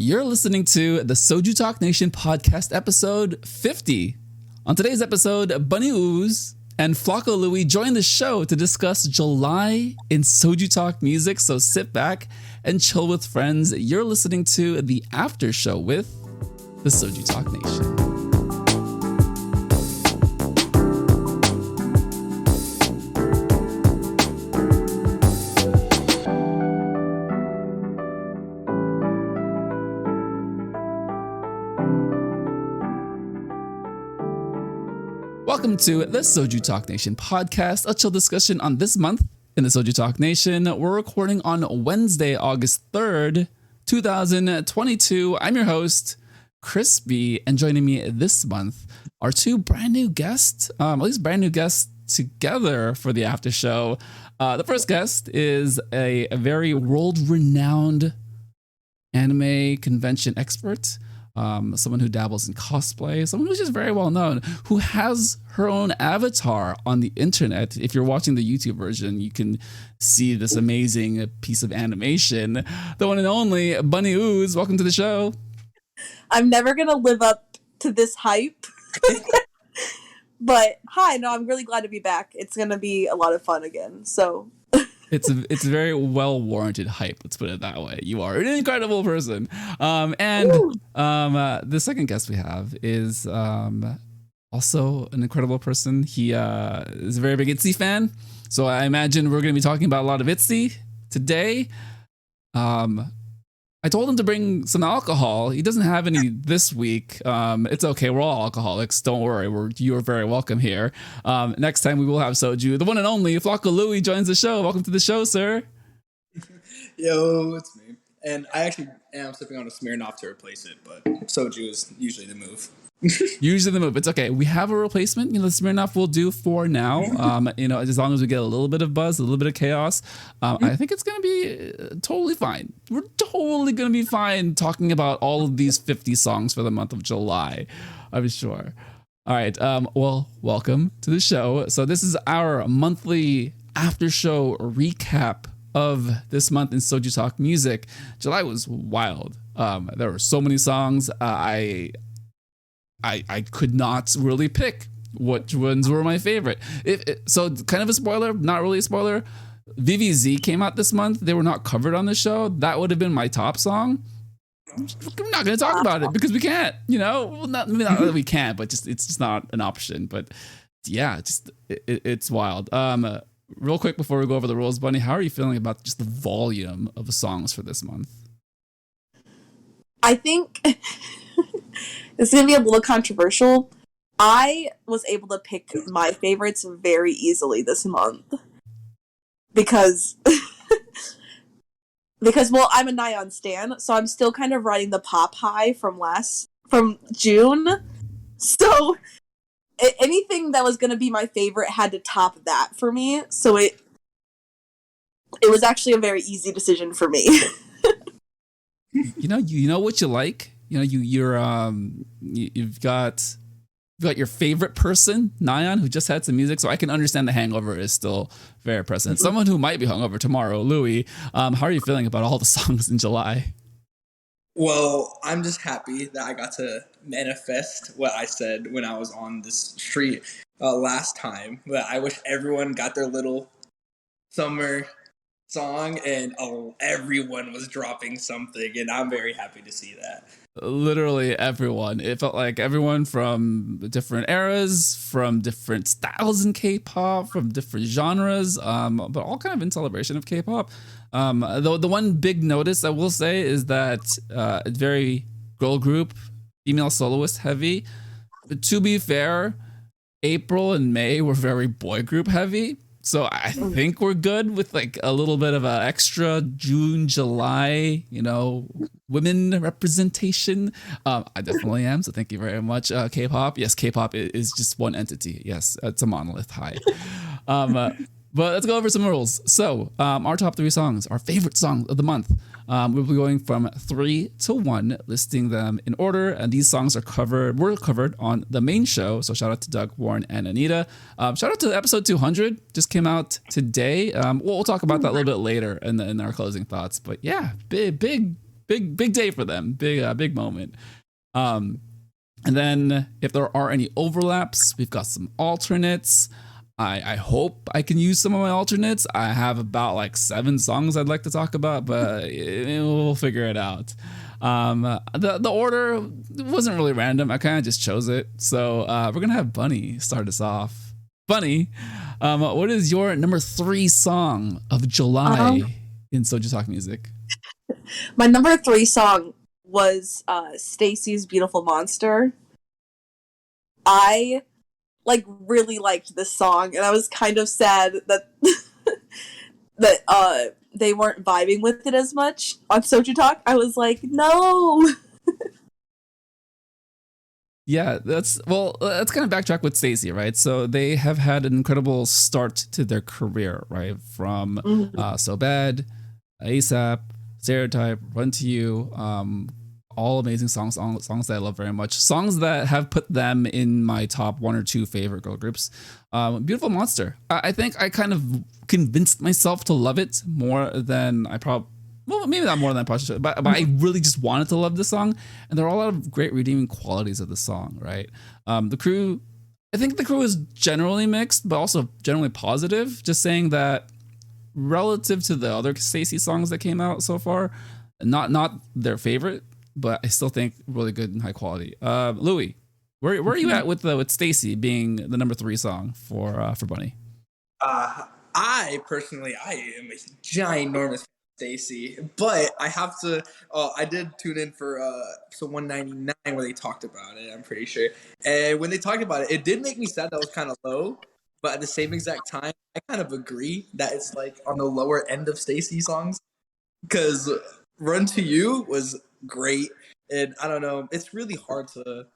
You're listening to the SojuTalk Nation podcast, episode 50. On today's episode, BunniUwus and flacolui join the show to discuss July in SojuTalk music. So sit back and chill with friends. You're listening to the after show with the SojuTalk Nation. Welcome to the SojuTalk Nation podcast, a chill discussion on this month in the SojuTalk Nation. We're recording on Wednesday, August 3rd, 2022. I'm your host, Chris B, and joining me this month are two brand new guests, at least brand new guests together for the after show. The first guest is a very world-renowned anime convention expert. Someone who dabbles in cosplay, someone who's just very well known, who has her own avatar on the internet. If you're watching the YouTube version, you can see this amazing piece of animation. The one and only BunniUwus. Welcome to the show. I'm never going to live up to this hype. But hi, no, I'm really glad to be back. It's going to be a lot of fun again. So It's a very well-warranted hype. Let's put it that way. You are an incredible person. The second guest we have is also an incredible person. He is a very big ITZY fan. So I imagine we're going to be talking about a lot of ITZY today. I told him to bring some alcohol. He doesn't have any this week. It's okay. We're all alcoholics. Don't worry. You are very welcome here. Next time we will have soju. The one and only flacolui joins the show. Welcome to the show, sir. Yo, it's me. And I actually am sipping on a Smirnoff to replace it, but soju is usually the move. Usually the move. It's okay. We have a replacement. The Smirnoff will do for now. As long as we get a little bit of buzz, a little bit of chaos, I think it's going to be totally fine. We're totally going to be fine talking about all of these 50 songs for the month of July, I'm sure. All right. Well, welcome to the show. So this is our monthly after show recap of this month in SojuTalk music. July was wild. There were so many songs. I could not really pick which ones were my favorite. So kind of a spoiler, not really a spoiler. VVZ came out this month. They were not covered on the show. That would have been my top song. We're not going to talk about it because we can't, well, not that we can't, but it's just not an option. But yeah, it's wild. Real quick before we go over the rules, Bunny, how are you feeling about just the volume of the songs for this month? I think this is going to be a little controversial. I was able to pick my favorites very easily this month. Because I'm a Nyan stan, so I'm still kind of riding the pop high from June. So anything that was going to be my favorite had to top that for me. So it was actually a very easy decision for me. You know what you like. You've got your favorite person, Nyan, who just had some music, so I can understand the hangover is still very present. Someone who might be hungover tomorrow, Louis. How are you feeling about all the songs in July? Well, I'm just happy that I got to manifest what I said when I was on this street last time. But I wish everyone got their little summer song and everyone was dropping something, and I'm very happy to see that. Literally everyone. It felt like everyone from different eras, from different styles in K-pop, from different genres, but all kind of in celebration of K-pop. The one big notice I will say is that it's very girl group, female soloist heavy. But to be fair, April and May were very boy group heavy. So I think we're good with like a little bit of an extra June, July, women representation. I definitely am. So thank you very much. K-pop. Yes, K-pop is just one entity. Yes, it's a monolith. Hi. But let's go over some rules. So our top 3 songs, our favorite song of the month. We'll be going from 3 to 1, listing them in order. And these songs were covered on the main show. So shout out to Doug, Warren, and Anita. Shout out to episode 200. Just came out today. We'll talk about that a little bit later in our closing thoughts. But yeah, big big day for them. Big moment. And then if there are any overlaps, we've got some alternates. I hope I can use some of my alternates. I have about like 7 songs I'd like to talk about, but we'll figure it out. The order wasn't really random. I kind of just chose it. So we're gonna have Bunny start us off. Bunny, what is your number 3 song of July in SojuTalk music? My number 3 song was Stacy's Beautiful Monster. I really liked this song, and I was kind of sad that that they weren't vibing with it as much on SojuTalk. I was like, no. Yeah, let's kind of backtrack with Stacy, right? So they have had an incredible start to their career, right? From So Bad, ASAP, Stereotype, Run to You, all amazing songs that I love very much. Songs that have put them in my top 1 or 2 favorite girl groups. Beautiful Monster. I think I kind of convinced myself to love it more than I probably, well, maybe not more than I probably should, but I really just wanted to love this song. And there are a lot of great redeeming qualities of the song, right? The crew, I think the crew is generally mixed, but also generally positive. Just saying that relative to the other Stacey songs that came out so far, not their favorite, but I still think really good and high quality. Louis, where are you at with Stacy being the number 3 song for Bunny? I personally, I am a ginormous Stacy, but I have to. I did tune in for episode 199 where they talked about it. I'm pretty sure, and when they talked about it, it did make me sad that it was kind of low. But at the same exact time, I kind of agree that it's like on the lower end of Stacy songs, because Run to You was great, and I don't know, it's really hard to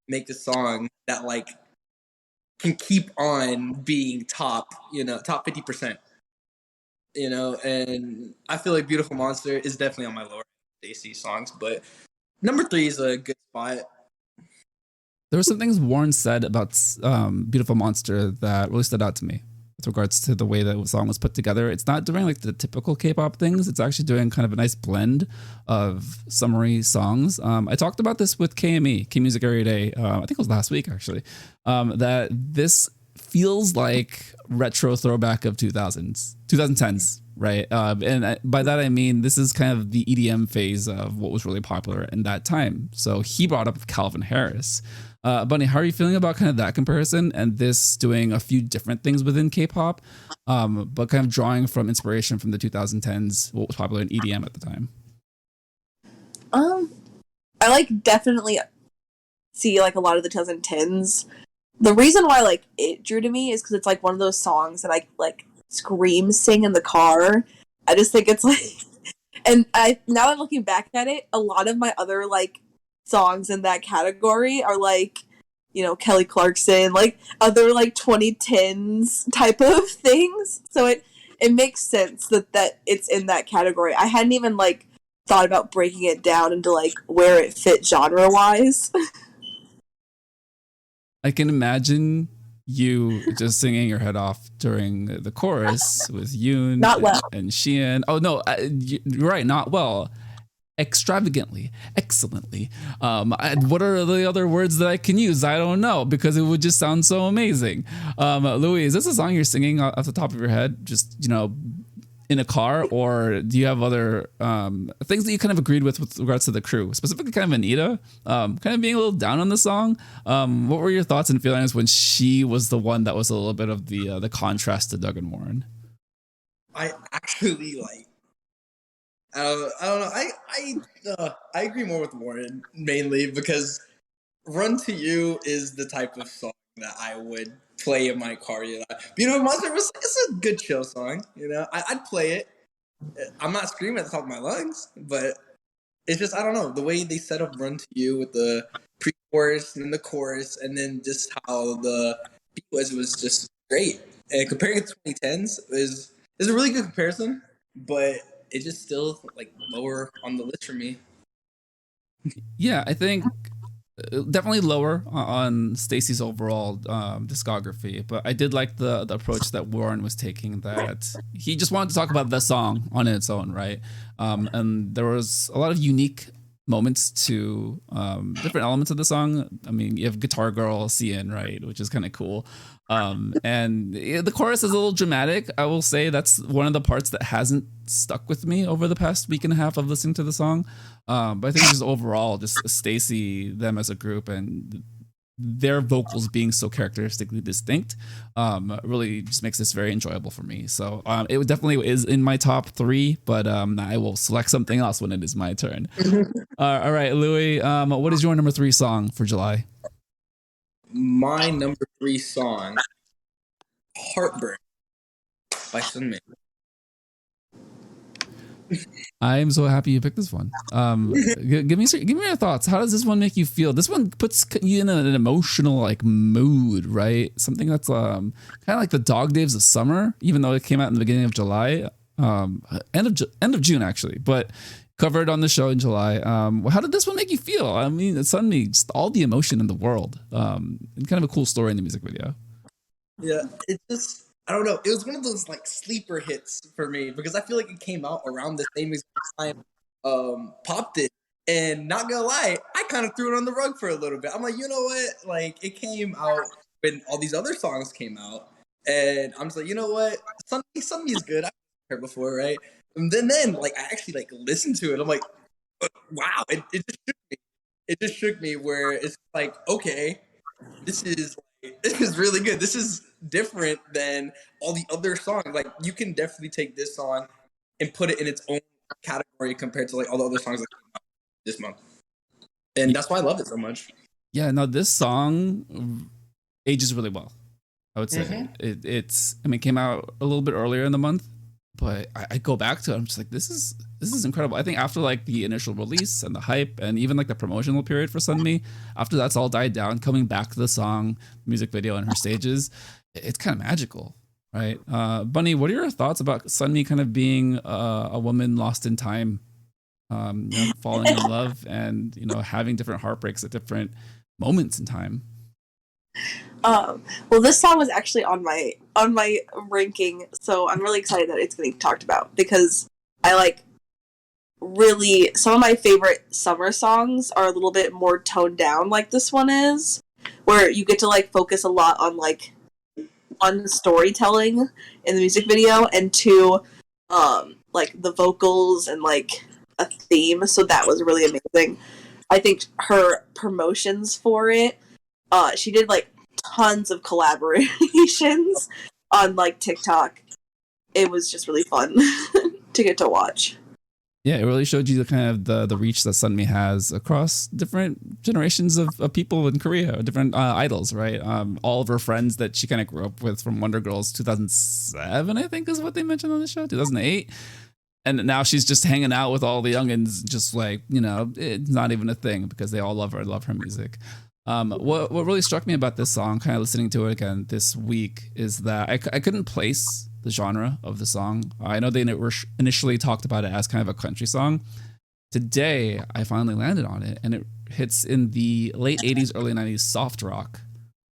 make a song that like can keep on being top 50%, and I feel like Beautiful Monster is definitely on my lower Stacey songs, but number 3 is a good spot. There were some things Warren said about Beautiful Monster that really stood out to me with regards to the way that the song was put together. It's not doing like the typical K-pop things. It's actually doing kind of a nice blend of summery songs. I talked about this with KME, K Music Every Day. I think it was last week actually. That this feels like retro throwback of 2010s, right? And by that I mean this is kind of the EDM phase of what was really popular in that time. So he brought up Calvin Harris. Bunny, how are you feeling about kind of that comparison and this doing a few different things within K-pop, but kind of drawing from inspiration from the 2010s, what was popular in EDM at the time? I definitely see a lot of the 2010s. The reason why it drew to me is because it's one of those songs that I scream sing in the car. I just think it's and now I'm looking back at it, a lot of my other songs in that category are Kelly Clarkson, other 2010s type of things. So it makes sense that it's in that category. I hadn't even thought about breaking it down into where it fit genre wise. I can imagine you just singing your head off during the chorus with Yoon and Sheehan. Oh no, you're right, not well. Extravagantly, excellently. What are the other words that I can use? I don't know, because it would just sound so amazing. Louis, is this a song you're singing off the top of your head, just in a car, or do you have other things that you kind of agreed with regards to the crew, specifically kind of Anita, kind of being a little down on the song? What were your thoughts and feelings when she was the one that was a little bit of the contrast to Doug and Warren? I actually I don't know. I agree more with Warren, mainly because Run to You is the type of song that I would play in my car. Beautiful Monster it's a good chill song. I'd play it. I'm not screaming at the top of my lungs, but it's just, I don't know, the way they set up Run to You with the pre-chorus and then the chorus, and then just how the beat was just great. And comparing it to 2010s is a really good comparison, but it's just still lower on the list for me. Yeah, I think definitely lower on Stacey's overall discography, but I did like the approach that Warren was taking, that he just wanted to talk about the song on its own, right? And there was a lot of unique moments to different elements of the song. I mean, you have Guitar Girl CN, right, which is kind of cool. And the chorus is a little dramatic. I will say that's one of the parts that hasn't stuck with me over the past week and a half of listening to the song. But I think just overall, just Stacey, them as a group, and their vocals being so characteristically distinct, really just makes this very enjoyable for me. So it definitely is in my top 3, but I will select something else when it is my turn. All right, Louis, what is your number 3 song for July? My number 3 song, Heartburn by Sunmi. I'm so happy you picked this one. Give me your thoughts. How does this one make you feel? This one puts you in an emotional like mood, right? Something that's kind of like the Dog Days of Summer, even though it came out in the beginning of July, end of June actually, but covered on the show in July. How did this one make you feel? I mean, it's suddenly just all the emotion in the world, and kind of a cool story in the music video. Yeah, it just, I don't know. It was one of those like sleeper hits for me because I feel like it came out around the same exact time Pop did. And not gonna lie, I kind of threw it on the rug for a little bit. I'm like, you know what? Like, it came out when all these other songs came out. And I'm just like, you know what? Something is good. I've heard before, right? And then like, I actually like listened to it. I'm like, wow. It just shook me. It just shook me where it's like, okay, this is really good. This is different than all the other songs. Like, you can definitely take this song and put it in its own category compared to like all the other songs that came out this month. And that's why I love it so much. Yeah, no, this song ages really well, I would say. It's I mean, it came out a little bit earlier in the month, but I go back to it, I'm just like, this is incredible. I think after like the initial release and the hype and even like the promotional period for Sunmi, after that's all died down, coming back to the song, music video, and her stages, it's kind of magical, right? Bunny, what are your thoughts about Sunmi kind of being a woman lost in time, falling in love and having different heartbreaks at different moments in time? Well, this song was actually on my ranking, so I'm really excited that it's getting talked about because I like really some of my favorite summer songs are a little bit more toned down, like this one is, where you get to like focus a lot on like one storytelling in the music video and two, like the vocals and like a theme. So that was really amazing. I think her promotions for it, she did like tons of collaborations on like TikTok. It was just really fun to get to watch. Yeah, it really showed you the kind of the reach that Sunmi has across different generations of people in Korea, different idols, right? All of her friends that she kind of grew up with from Wonder Girls 2007, I think is what they mentioned on the show, 2008. And now she's just hanging out with all the youngins, just like, it's not even a thing because they all love her music. What really struck me about this song, kind of listening to it again this week, is that I couldn't place the genre of the song. I know they initially talked about it as kind of a country song. Today, I finally landed on it, and it hits in the late 80s, early 90s soft rock.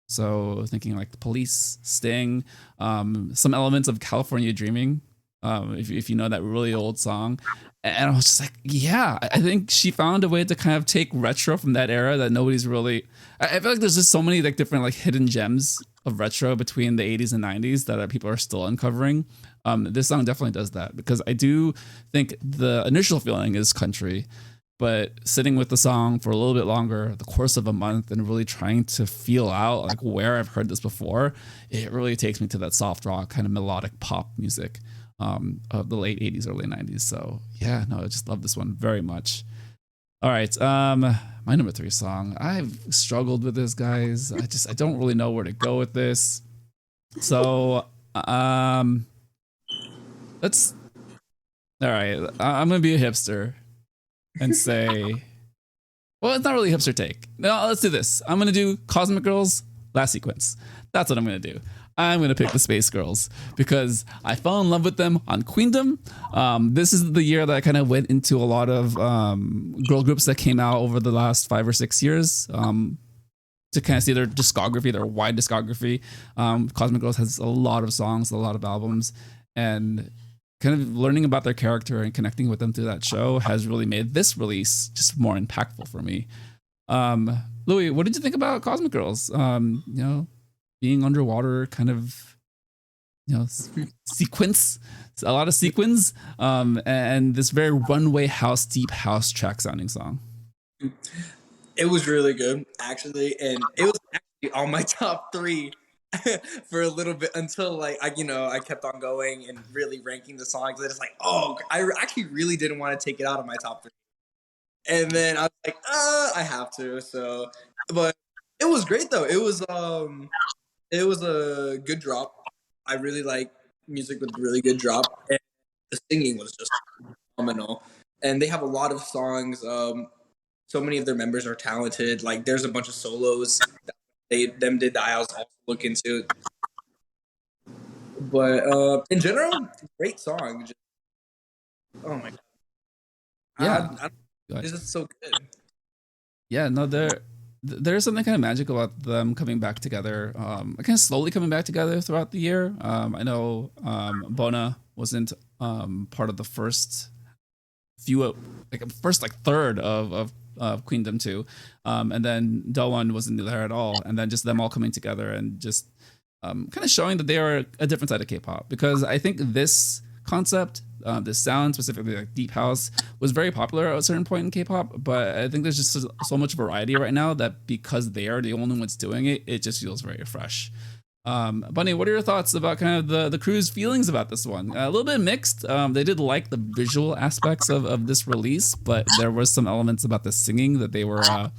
So thinking like The Police, Sting, some elements of California Dreaming, if you know that really old song. And I was just like, yeah, I think she found a way to kind of take retro from that era that nobody's really... I feel like there's just so many like different like hidden gems of retro between the 80s and 90s that people are still uncovering. This song definitely does that because I do think the initial feeling is country, but sitting with the song for a little bit longer, the course of a month, and really trying to feel out like where I've heard this before, it really takes me to that soft rock kind of melodic pop music of the late 80s, early 90s. So yeah, no, I just love this one very much. All right, my number 3 song. I've struggled with this, guys. I don't really know where to go with this. So let's. All right, I'm gonna be a hipster and say, well, it's not really a hipster take. No, let's do this. I'm gonna do Cosmic Girls' Last Sequence. That's what I'm gonna do. I'm going to pick the Space Girls because I fell in love with them on Queendom. This is the year that I kind of went into a lot of girl groups that came out over the last 5 or 6 years to kind of see their discography, their wide discography. Cosmic Girls has a lot of songs, a lot of albums, and kind of learning about their character and connecting with them through that show has really made this release just more impactful for me. Louis, what did you think about Cosmic Girls? Being underwater, kind of, sequence, a lot of sequins, and this very runway house, deep house track sounding song. It was really good, actually, and it was actually on my top 3 for a little bit until I kept on going and really ranking the songs. And it's like, I actually really didn't want to take it out of my top 3, and then I was like, I have to. So, but it was great though. It was a good drop. I really like music with really good drop, and the singing was just phenomenal. And they have a lot of songs. So many of their members are talented. Like, there's a bunch of solos that did that I was also looking into. But in general, great song. Just, oh my god! Yeah, this is so good. Yeah, no, there's something kind of magical about them coming back together, kind of slowly coming back together throughout the year. I know Bona wasn't part of the first few, third of Queendom 2, and then Dawon wasn't there at all, and then just them all coming together and just kind of showing that they are a different side of K-pop, because I think this concept, this sound, specifically like deep house, was very popular at a certain point in K-pop, but I think there's just so much variety right now that because they are the only ones doing it, it just feels very fresh. Bunny, what are your thoughts about kind of the crew's feelings about this one? A little bit mixed. They did like the visual aspects of this release, but there was some elements about the singing that they were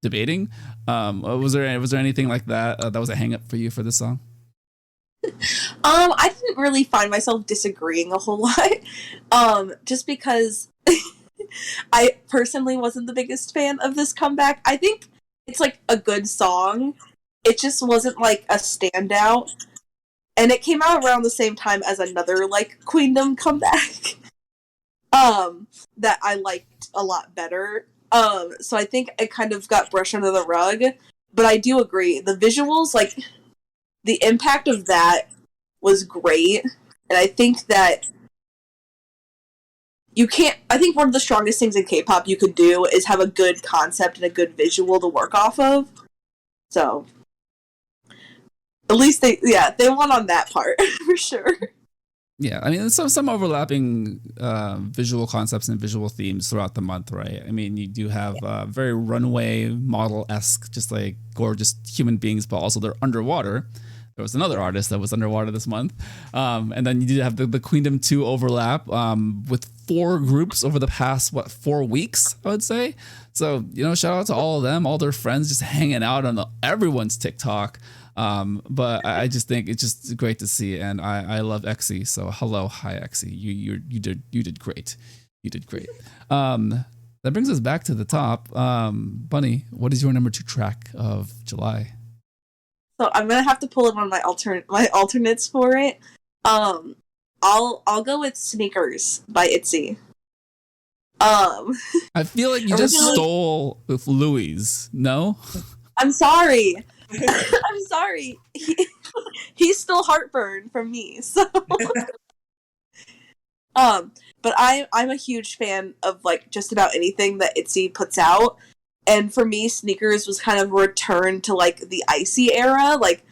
debating. Was there anything like that that was a hang up for you for this song? I didn't really find myself disagreeing a whole lot, just because I personally wasn't the biggest fan of this comeback. I think it's like a good song. It just wasn't like a standout, and it came out around the same time as another like Queendom comeback that I liked a lot better. So I think it kind of got brushed under the rug, but I do agree, the visuals, like, the impact of that was great, and I think that I think one of the strongest things in K-pop you could do is have a good concept and a good visual to work off of. So, at least they won on that part, for sure. Yeah, I mean, there's some overlapping visual concepts and visual themes throughout the month, right? I mean, you do have very runway model-esque, just like gorgeous human beings, but also they're underwater. There was another artist that was underwater this month. And then you did have the Queendom 2 overlap with 4 groups over the past, 4 weeks, I would say. So, shout out to all of them, all their friends just hanging out on everyone's TikTok. But I just think it's just great to see. And I love Exy. So hi Exy. You did great. You did great. That brings us back to the top. Bunny, what is your number 2 track of July? So I'm gonna have to pull in one of my alternates for it. I'll go with Sneakers by ITZY. I feel like you just stole with Louis. No? I'm sorry. I'm sorry. He's still heartburn from me. So but I'm a huge fan of like just about anything that ITZY puts out. And for me, Sneakers was kind of a return to, like, the Icy era, like,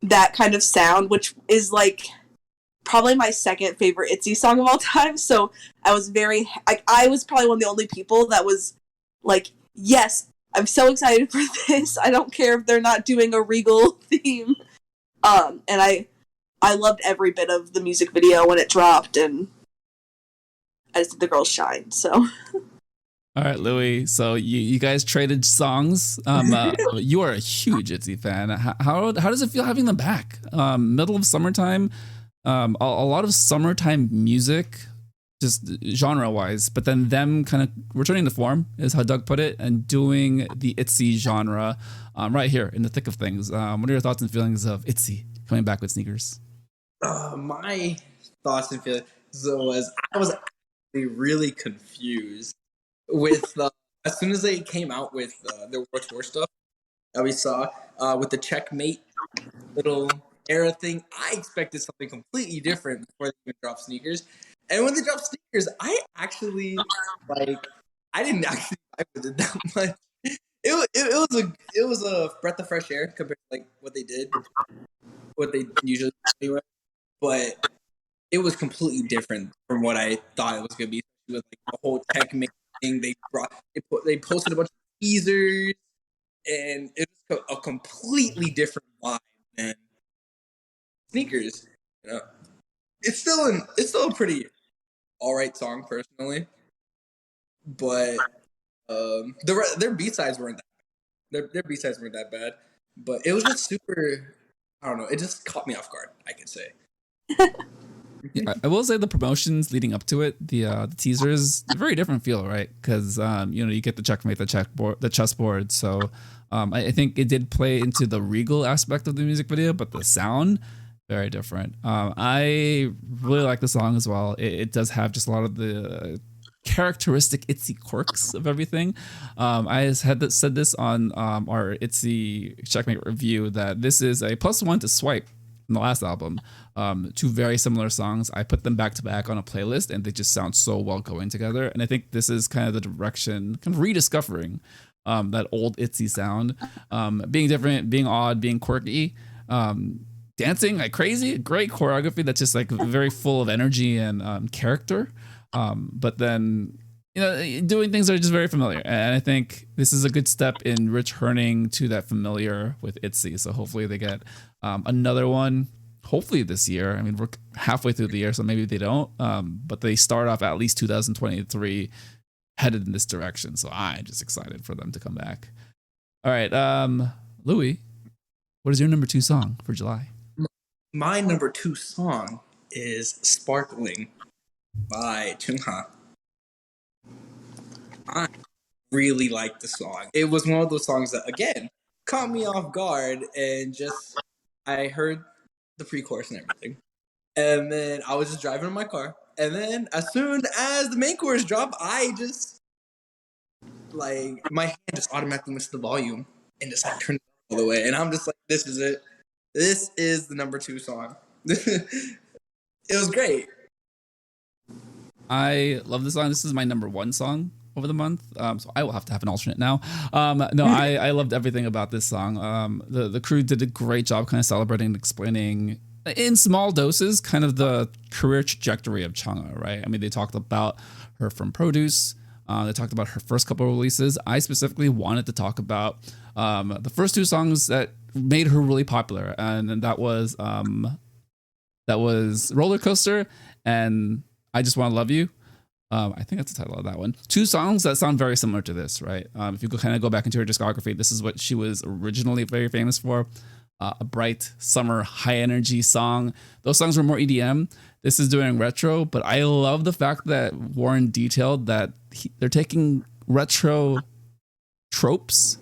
that kind of sound, which is, like, probably my second favorite ITZY song of all time. So I was I was probably one of the only people that was, like, yes, I'm so excited for this. I don't care if they're not doing a Regal theme. And I loved every bit of the music video when it dropped, and I just think the girls shine, so... All right, Louis. So you guys traded songs. You are a huge ITZY fan. How does it feel having them back? Middle of summertime, a lot of summertime music, just genre wise. But then them kind of returning to form is how Doug put it, and doing the ITZY genre right here in the thick of things. What are your thoughts and feelings of ITZY? coming back with sneakers? My thoughts and feelings was I was actually really confused with as soon as they came out with the World Tour stuff that we saw with the Checkmate little era thing. I expected something completely different before they even dropped sneakers. And when they dropped sneakers, I actually I didn't actually vibe with it that much. It was a breath of fresh air compared to like what they usually do anyway. But it was completely different from what I thought it was gonna be. With like the whole Checkmate thing, they posted a bunch of teasers, and it was a completely different vibe than sneakers. You know, it's still a pretty alright song personally, but their B-sides weren't their B-sides weren't that bad, but it was just super. I don't know. It just caught me off guard, I could say. Yeah, I will say the promotions leading up to it, the teasers, a very different feel, right? Because you get the Checkmate, the chessboard. So I think it did play into the regal aspect of the music video, but the sound very different. I really like the song as well. It does have just a lot of the characteristic Itzy quirks of everything. I said this on our Itzy Checkmate review that this is a +1 to Swipe from the last album. Two very similar songs. I put them back to back on a playlist and they just sound so well going together. And I think this is kind of the direction, kind of rediscovering that old Itzy sound, being different, being odd, being quirky, dancing like crazy, great choreography that's just like very full of energy and character. But then, doing things that are just very familiar. And I think this is a good step in returning to that familiar with Itzy. So hopefully they get another one, hopefully this year. I mean, we're halfway through the year, so maybe they don't. But they start off at least 2023 headed in this direction. So I'm just excited for them to come back. All right. Louis, what is your number 2 song for July? My number 2 song is Sparkling by Chungha. I really like the song. It was one of those songs that, again, caught me off guard, and just I heard the pre-chorus and everything. And then I was just driving in my car. And then as soon as the main chorus dropped, I just, my hand just automatically went to the volume and just turned it all the way. And I'm just like, this is it. This is the number 2 song. It was great. I love this song. This is my number 1 song over the month. So I will have to have an alternate now. No, I loved everything about this song. The crew did a great job kind of celebrating and explaining in small doses kind of the career trajectory of Chungha, right? I mean, they talked about her from Produce. They talked about her first couple of releases. I specifically wanted to talk about the first 2 songs that made her really popular. And that was Roller Coaster and I Just Want to Love You. I think that's the title of that one. 2 songs that sound very similar to this, right? If you kind of go back into her discography, this is what she was originally very famous for. A bright summer high energy song. Those songs were more EDM. This is doing retro, but I love the fact that Warren detailed that they're taking retro tropes,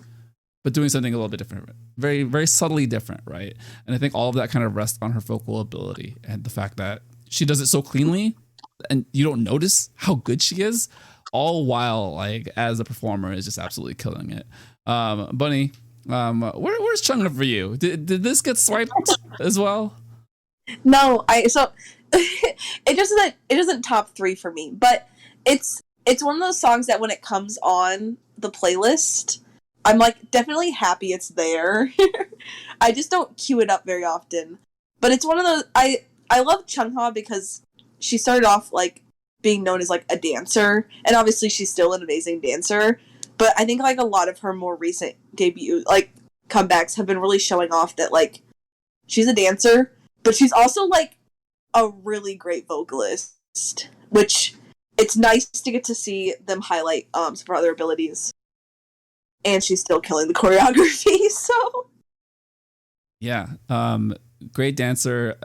but doing something a little bit different. Very, very subtly different, right? And I think all of that kind of rests on her vocal ability and the fact that she does it so cleanly and you don't notice how good she is, all while as a performer is just absolutely killing it. Bunny, where's Chungha for you? Did this get swiped as well? No, it doesn't top 3 for me, but it's one of those songs that when it comes on the playlist, I'm definitely happy it's there. I just don't cue it up very often, but it's one of those. I love Chungha because she started off being known as a dancer, and obviously she's still an amazing dancer. But I think a lot of her more recent debut comebacks have been really showing off that she's a dancer, but she's also a really great vocalist, which it's nice to get to see them highlight some of her other abilities. And she's still killing the choreography, so yeah. Great dancer,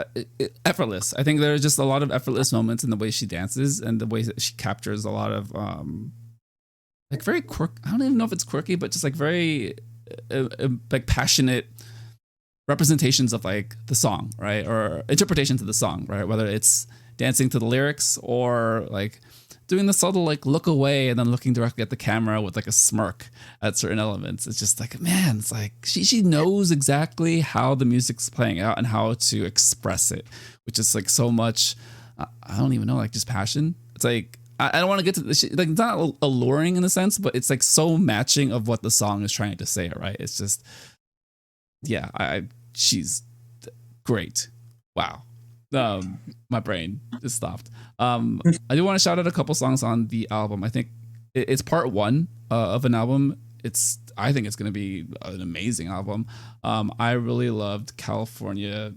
effortless. I think there's just a lot of effortless moments in the way she dances and the way that she captures a lot of very I don't even know if it's quirky, but just very passionate representations of like the song, right? Or interpretations of the song, right? Whether it's dancing to the lyrics or like doing the subtle like look away and then looking directly at the camera with like a smirk at certain elements. It's just like, man, it's like she knows exactly how the music's playing out and how to express it, which is like so much, I don't even know, like just passion. It's like, I don't want to get to this, like it's not alluring in a sense, but it's like so matching of what the song is trying to say, right? It's just, yeah, she's great. Wow. My brain just stopped. I do want to shout out a couple songs on the album. I think it's part one of an album. I think it's going to be an amazing album. I really loved California.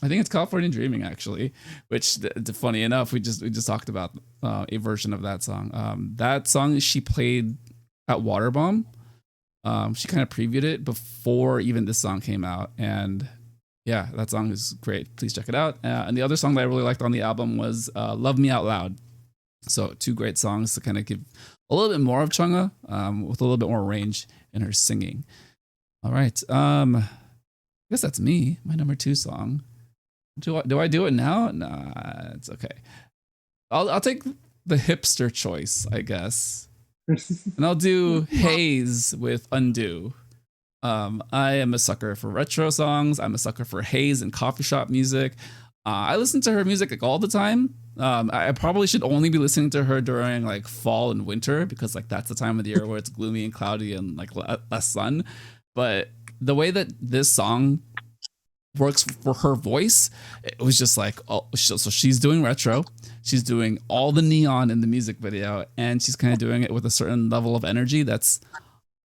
I think it's California Dreaming actually, which funny enough, we just talked about a version of that song. That song she played at Waterbomb. She kind of previewed it before even this song came out, and yeah, that song is great. Please check it out. And the other song that I really liked on the album was Love Me Out Loud. So 2 great songs to kind of give a little bit more of Chungha with a little bit more range in her singing. All right. I guess that's me, my number 2 song. Do I do it now? Nah, it's okay. I'll take the hipster choice, I guess. And I'll do Haze with Undo. I am a sucker for retro songs. I'm a sucker for haze and coffee shop music. I listen to her music like all the time. I probably should only be listening to her during like fall and winter because like that's the time of the year where it's gloomy and cloudy and like less sun. But the way that this song works for her voice, it was just like, oh, so she's doing retro. She's doing all the neon in the music video, and she's kind of doing it with a certain level of energy that's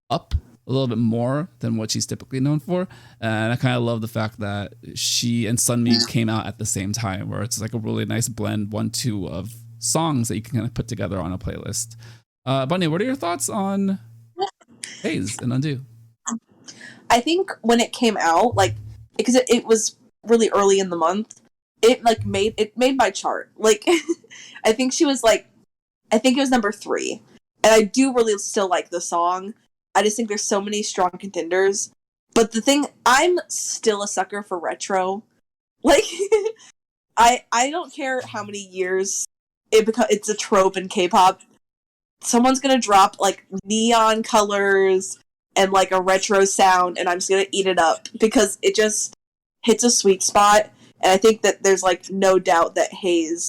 up a little bit more than what she's typically known for. And I kind of love the fact that she and Sunmi came out at the same time, where it's like a really nice blend 1-2 of songs that you can kind of put together on a playlist. Bunny, what are your thoughts on Haze and Undo? I think when it came out, like, because it was really early in the month, it made my chart. Like, I think she was like, I think it was number 3. And I do really still like the song. I just think there's so many strong contenders. But the thing, I'm still a sucker for retro. Like, I don't care how many years it's a trope in K-pop. Someone's gonna drop like neon colors and like a retro sound, and I'm just gonna eat it up because it just hits a sweet spot. And I think that there's like no doubt that Haze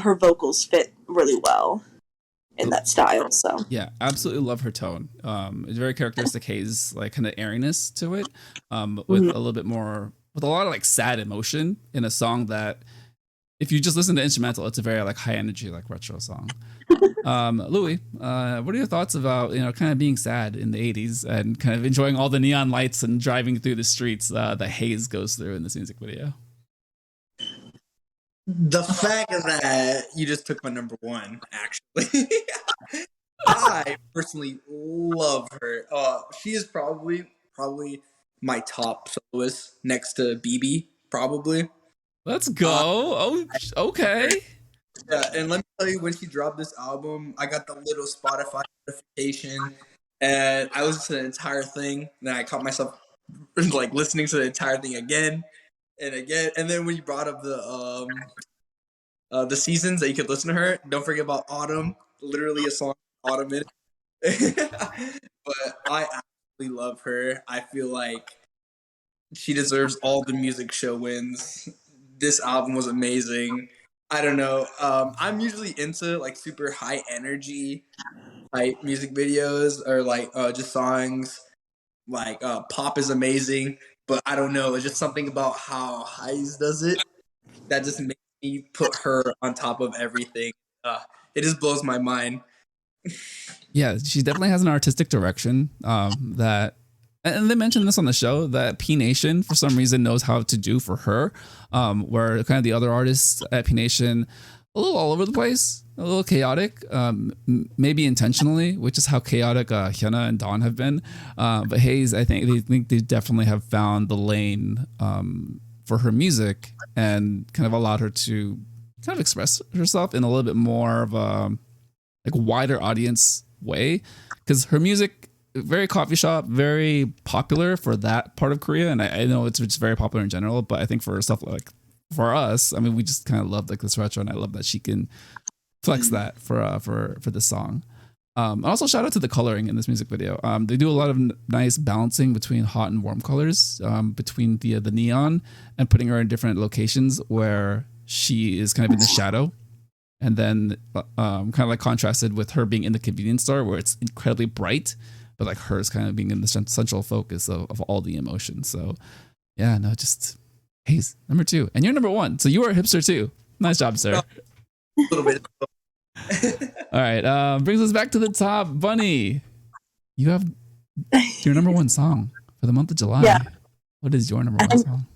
her vocals fit really well in that style. So yeah, absolutely love her tone. It's very characteristic Haze, like kind of airiness to it, with a little bit more, with a lot of like sad emotion in a song that if you just listen to instrumental, it's a very like high energy, like retro song. Louis, what are your thoughts about, kind of being sad in the 80s and kind of enjoying all the neon lights and driving through the streets that Haze goes through in this music video? The fact that you just took my number 1, actually. I personally love her. She is probably my top soloist next to BB, probably. Let's go. Oh, okay. Yeah, and let me tell you, when she dropped this album, I got the little Spotify notification, and I listened to the entire thing. Then I caught myself like listening to the entire thing again and again. And then when you brought up the seasons that you could listen to her, don't forget about Autumn. Literally a song, Autumn in it. But I absolutely love her. I feel like she deserves all the music show wins. This album was amazing. I don't know. I'm usually into like super high energy type music videos or like just songs. Like pop is amazing, but I don't know. It's just something about how Haze does it that just makes me put her on top of everything. It just blows my mind. Yeah, she definitely has an artistic direction that. And they mentioned this on the show that P Nation, for some reason, knows how to do for her, where kind of the other artists at P Nation, a little all over the place, a little chaotic, maybe intentionally, which is how chaotic Hyuna and Dawn have been. But Haze, I think they definitely have found the lane for her music and kind of allowed her to kind of express herself in a little bit more of a like wider audience way, because her music very coffee shop, very popular for that part of Korea, and I know it's just very popular in general. But I think for stuff like for us, I mean, we just kind of love like this retro, and I love that she can flex that for this song. Also, shout out to the coloring in this music video. They do a lot of nice balancing between hot and warm colors, between the neon and putting her in different locations where she is kind of in the shadow. And then kind of like contrasted with her being in the convenience store where it's incredibly bright, but like hers kind of being in the central focus of all the emotions. So yeah, no, just Hayes, number 2. And you're number 1. So you are a hipster too. Nice job, sir. A little bit. All right. Brings us back to the top. Bunny, you have your number 1 song for the month of July. Yeah. What is your number 1 song?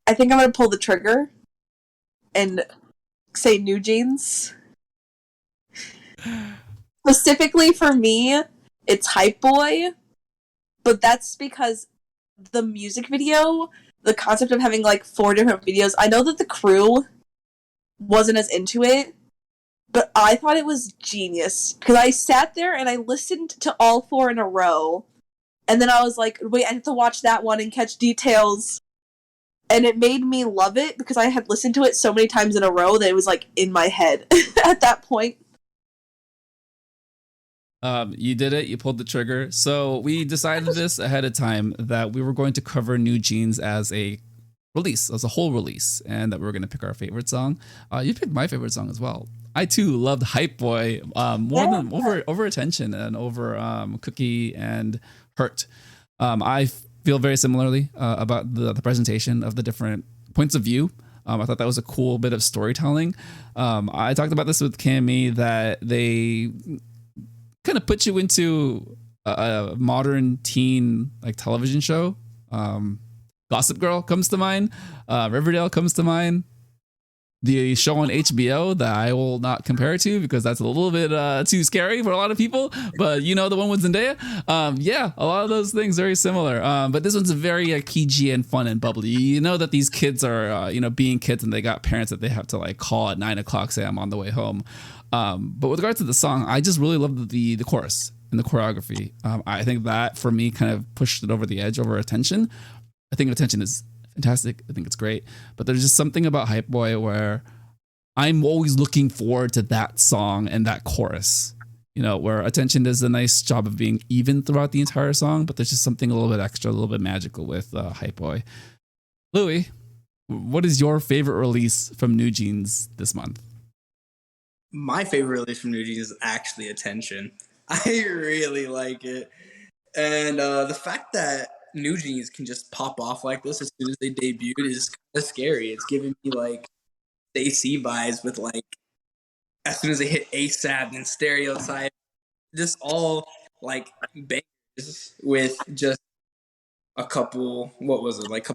I think I'm going to pull the trigger and say New Jeans. Specifically for me, it's Hype Boy, but that's because the music video, the concept of having like 4 different videos, I know that the crew wasn't as into it, but I thought it was genius because I sat there and I listened to all 4 in a row, and then I was like, wait, I have to watch that one and catch details. And it made me love it because I had listened to it so many times in a row that it was like in my head at that point. You did it. You pulled the trigger. So we decided this ahead of time that we were going to cover New Jeans as a release, as a whole release, and that we were going to pick our favorite song. You picked my favorite song as well. I too loved Hype Boy more than over Attention and over Cookie and Hurt. I feel very similarly about the presentation of the different points of view. I thought that was a cool bit of storytelling. I talked about this with Cammy that they kind of put you into a modern teen like television show. Gossip Girl comes to mind. Riverdale comes to mind. The show on HBO that I will not compare it to because that's a little bit too scary for a lot of people. But you know, the one with Zendaya. Yeah, a lot of those things very similar. But this one's very PG and fun and bubbly. You know that these kids are being kids and they got parents that they have to like call at 9 o'clock, say I'm on the way home. But with regard to the song, I just really love the chorus and the choreography. I think that for me kind of pushed it over the edge over Attention. I think Attention is fantastic. I think it's great. But there's just something about Hype Boy where I'm always looking forward to that song and that chorus. You know, where Attention does a nice job of being even throughout the entire song, but there's just something a little bit extra, a little bit magical with Hype Boy. Louis, what is your favorite release from New Jeans this month? My favorite release from New Jeans is actually Attention. I really like it. And the fact that New Jeans can just pop off like this as soon as they debuted is kind of scary. It's giving me like AC vibes with like as soon as they hit ASAP and Stereotype, just all like bangers with just a couple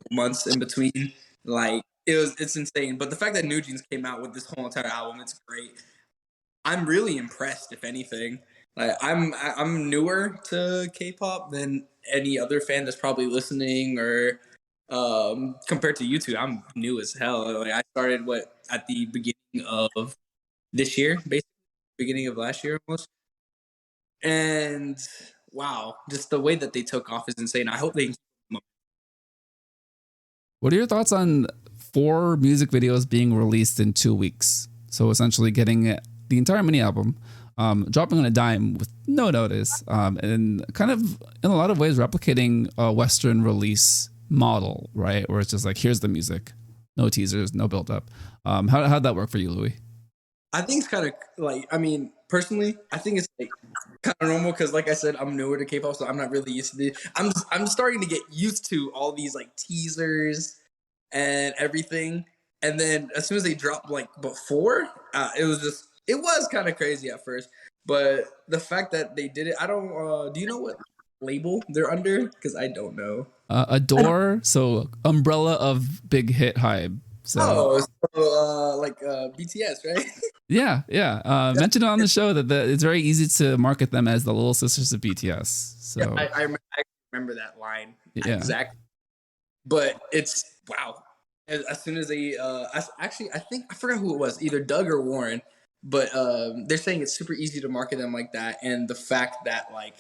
months in between. Like it's insane. But the fact that New Jeans came out with this whole entire album, it's great. I'm really impressed, if anything. Like I'm newer to K-pop than any other fan that's probably listening, or compared to you two, I'm new as hell. Like I started at the beginning of this year, basically beginning of last year almost. And wow, just the way that they took off is insane. I hope they. What are your thoughts on 4 music videos being released in 2 weeks? So essentially getting the entire mini album, dropping on a dime with no notice, and kind of in a lot of ways replicating a Western release model, right? Where it's just like, here's the music, no teasers, no build up. How'd that work for you, Louis? I think it's kind of like, I mean, personally, I think it's like kind of normal because, like I said, I'm newer to K-pop, so I'm not really used to it. I'm starting to get used to all these like teasers and everything. And then as soon as they dropped like before, it was kind of crazy at first. But the fact that they did it, I don't. Do you know what label they're under? Because I don't know. Adore, so umbrella of Big Hit Hype. So like BTS, right? Yeah. Mentioned on the show that it's very easy to market them as the little sisters of BTS. So yeah, I remember that line exactly. But it's wow. As soon as they, I think I forgot who it was, either Doug or Warren. But they're saying it's super easy to market them like that, and the fact that like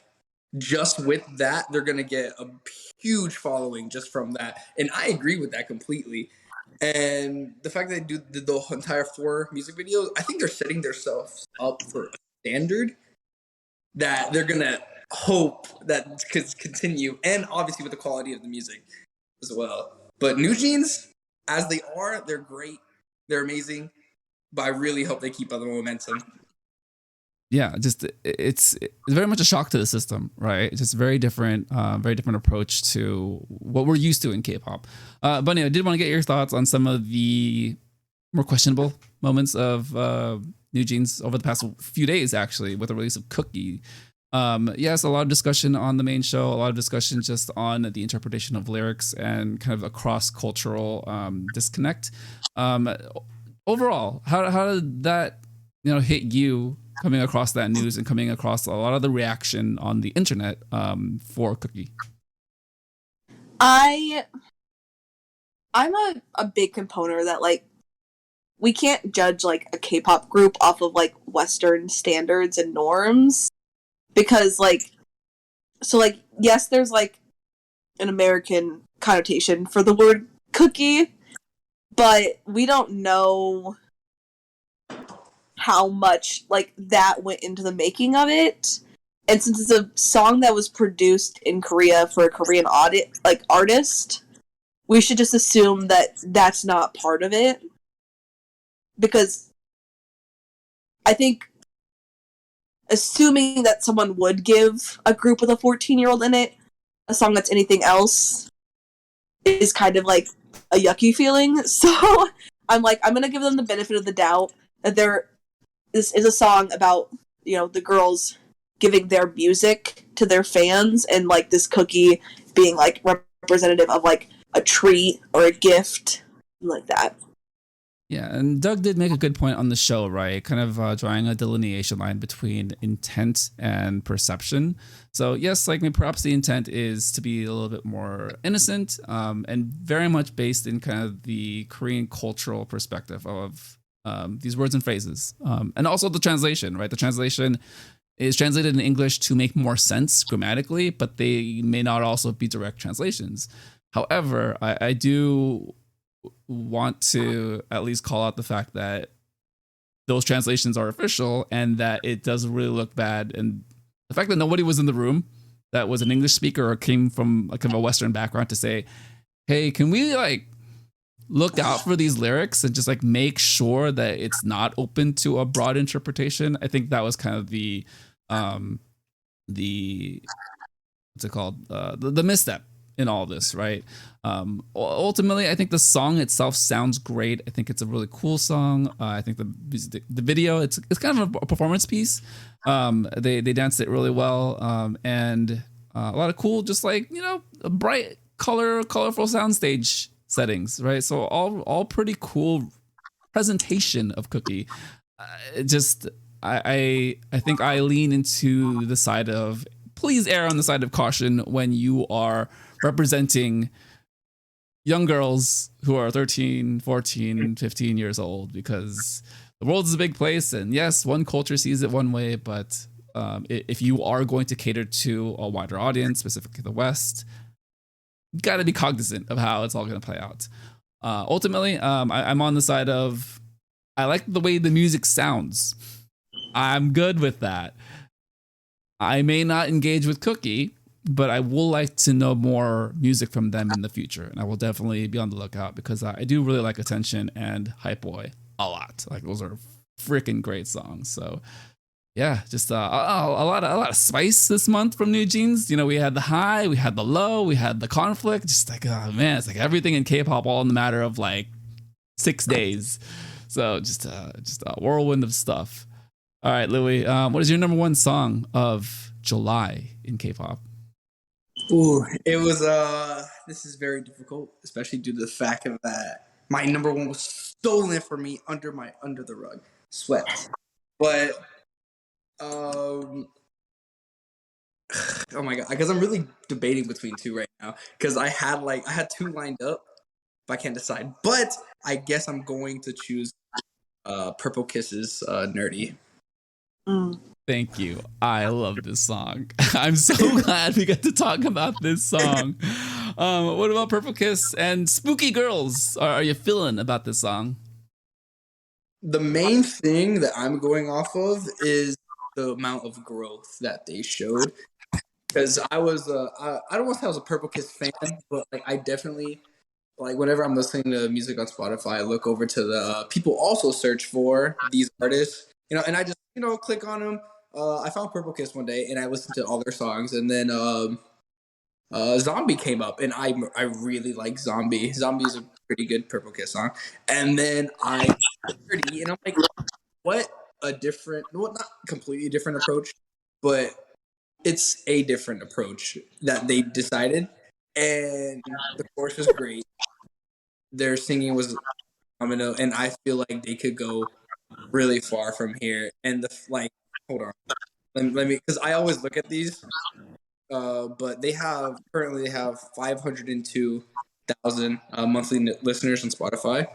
just with that, they're gonna get a huge following just from that. And I agree with that completely. And the fact that they do the entire 4 music videos, I think they're setting themselves up for a standard that they're gonna hope that could continue, and obviously with the quality of the music as well. But New Jeans, as they are, they're great, they're amazing. But I really hope they keep up the momentum. Yeah, just it's very much a shock to the system, right? It's just very different approach to what we're used to in K-pop. Bunny, I did want to get your thoughts on some of the more questionable moments of New Jeans over the past few days, actually, with the release of Cookie. Yes, a lot of discussion on the main show, a lot of discussion just on the interpretation of lyrics and kind of a cross-cultural disconnect. Overall, how did that hit you coming across that news and coming across a lot of the reaction on the internet for Cookie? I'm a big component that, like, we can't judge like a K-pop group off of like Western standards and norms, because yes, there's like an American connotation for the word cookie, but we don't know how much like that went into the making of it. And since it's a song that was produced in Korea for a Korean artist, we should just assume that that's not part of it. Because I think assuming that someone would give a group with a 14-year-old in it a song that's anything else is kind of like a yucky feeling. So I'm going to give them the benefit of the doubt that this is a song about, the girls giving their music to their fans, and like this cookie being like representative of like a treat or a gift like that. Yeah, and Doug did make a good point on the show, right? Kind of drawing a delineation line between intent and perception. So yes, like maybe perhaps the intent is to be a little bit more innocent, and very much based in kind of the Korean cultural perspective of these words and phrases, and also the translation, right? The translation is translated in English to make more sense grammatically, but they may not also be direct translations. However, I do want to at least call out the fact that those translations are official and that it does really look bad. And the fact that nobody was in the room that was an English speaker or came from like a Western background to say, hey, can we like look out for these lyrics and just like make sure that it's not open to a broad interpretation? I think that was kind of the what's it called? The misstep in all this, right? Ultimately, I think the song itself sounds great. I think it's a really cool song. I think the video, it's kind of a performance piece. They danced it really well, and a lot of cool, just like a bright, colorful soundstage settings, right? So all pretty cool presentation of Cookie. I think I lean into the side of please err on the side of caution when you are representing young girls who are 13, 14, 15 years old, because the world is a big place, and yes, one culture sees it one way, but if you are going to cater to a wider audience, specifically the West, you got to be cognizant of how it's all going to play out. Ultimately, I'm on the side of I like the way the music sounds. I'm good with that. I may not engage with Cookie, but I will like to know more music from them in the future. And I will definitely be on the lookout, because I do really like Attention and Hype Boy a lot. Like, those are freaking great songs. So yeah, just a lot of spice this month from New Jeans. We had the high, we had the low, we had the conflict. Just like, oh man, it's like everything in K-pop all in the matter of like 6 days. So just a whirlwind of stuff. All right, Louis, what is your number one song of July in K-pop? Ooh, it was this is very difficult, especially due to the fact of that my number one was stolen from me under the rug. Sweat. But oh my god, because I'm really debating between two right now, because I had two lined up, but I can't decide. But I guess I'm going to choose Purple Kisses, Nerdy. Thank you. I love this song. I'm so glad we got to talk about this song. What about Purple Kiss and Spooky Girls? Are you feeling about this song? The main thing that I'm going off of is the amount of growth that they showed. Because I was, I don't want to say I was a Purple Kiss fan, but like I definitely, like whenever I'm listening to music on Spotify, I look over to the people also search for these artists, and I just click on them. I found Purple Kiss one day and I listened to all their songs, and then Zombie came up, and I really like Zombie. Zombie is a pretty good Purple Kiss song, and then I heard E, and I'm like, what a different, well, not completely different approach, but it's a different approach that they decided, and the chorus was great. Their singing was phenomenal, and I feel like they could go really far from here. And hold on, let me, because I always look at these, but they currently have 502,000 monthly listeners on Spotify,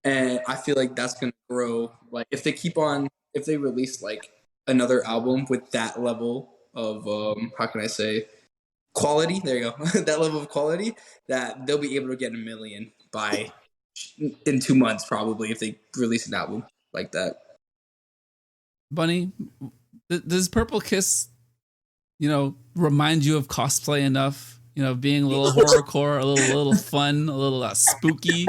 and I feel like that's gonna grow. Like if they release like another album with that level of how can I say, quality, there you go, that level of quality, that they'll be able to get 1 million in 2 months probably if they release an album like that. Bunny, does Purple Kiss, remind you of cosplay enough? Being a little horrorcore, a little fun, a little spooky.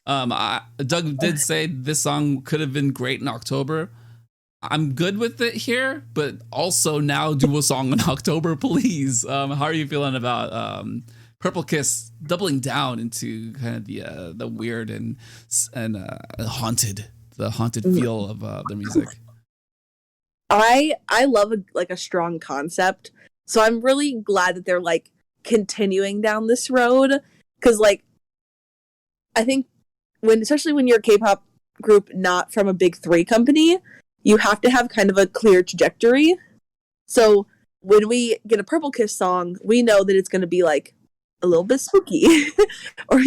Doug did say this song could have been great in October. I'm good with it here, but also now do a song in October, please. How are you feeling about Purple Kiss doubling down into kind of the weird and haunted feel of their music? I love a strong concept, so I'm really glad that they're like continuing down this road, because like I think especially when you're a K-pop group not from a big three company, you have to have kind of a clear trajectory. So when we get a Purple Kiss song, we know that it's going to be like a little bit spooky or,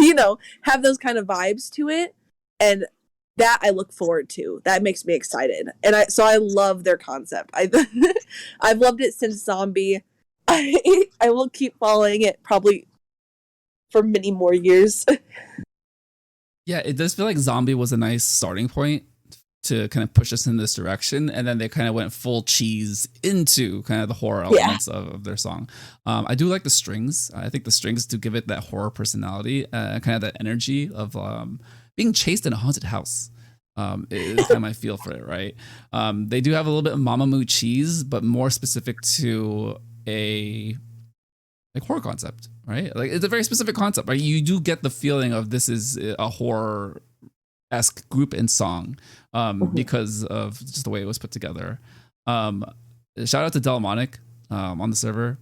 have those kind of vibes to it. And that I look forward to. That makes me excited. And I love their concept. I've loved it since Zombie. I will keep following it probably for many more years. Yeah, it does feel like Zombie was a nice starting point to kind of push us in this direction, and then they kind of went full cheese into kind of the horror elements of their song. I do like the strings. I think the strings do give it that horror personality, kind of that energy of being chased in a haunted house. Is kind of my feel for it, right? They do have a little bit of Mamamoo cheese, but more specific to a horror concept, right? Like it's a very specific concept, right? You do get the feeling of this is a horror-esque group and song because of just the way it was put together. Shout out to Delmonic on the server.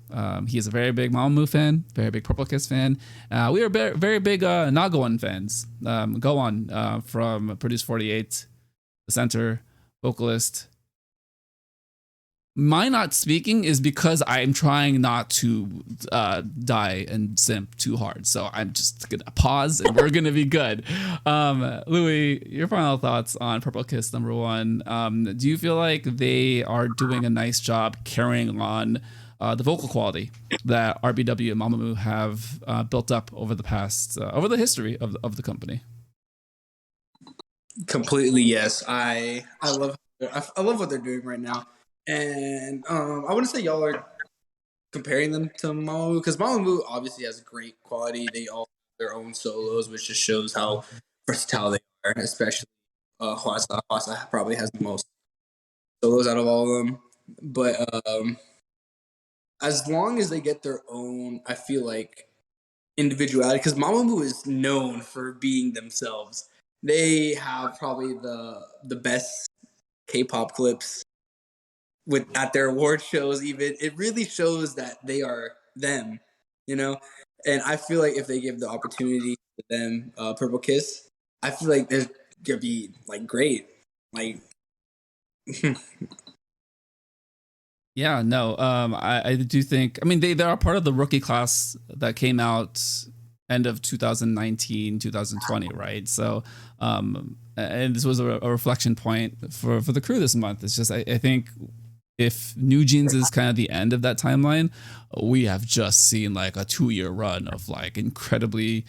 He is a very big Mamamoo fan, very big Purple Kiss fan. We are very big Nagawon fans. Go from Produce 48, the center, vocalist. My not speaking is because I'm trying not to die and simp too hard. So I'm just going to pause and we're going to be good. Louis, your final thoughts on Purple Kiss #1. Do you feel like they are doing a nice job carrying on the vocal quality that RBW and Mamamoo have built up over the past, over the history of the company? Completely, yes. I love what they're doing right now. And I wouldn't say y'all are comparing them to Mamamoo, because Mamamoo obviously has great quality. They all have their own solos, which just shows how versatile they are, especially Hwasa. Hwasa probably has the most solos out of all of them. But as long as they get their own, I feel like, individuality, because Mamamoo is known for being themselves. They have probably the best K-pop clips at their award shows. Even it really shows that they are them, and I feel like if they give the opportunity to them, Purple Kiss, I feel like they're gonna be like great, like Yeah, no, I do think, I mean, they are part of the rookie class that came out end of 2019, 2020, right? So, and this was a reflection point for the crew this month. It's just, I think if New Jeans is kind of the end of that timeline, we have just seen like a 2-year run of like incredibly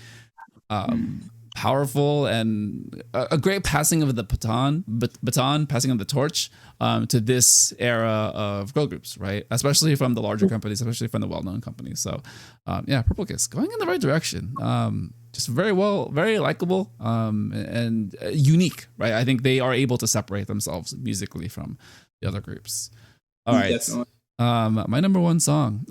powerful and a great passing of the baton, passing of the torch to this era of girl groups, right? Especially from the larger companies, especially from the well-known companies. So Purple Kiss going in the right direction. Just very likable and unique, right? I think they are able to separate themselves musically from the other groups. All right. Definitely. My number one song.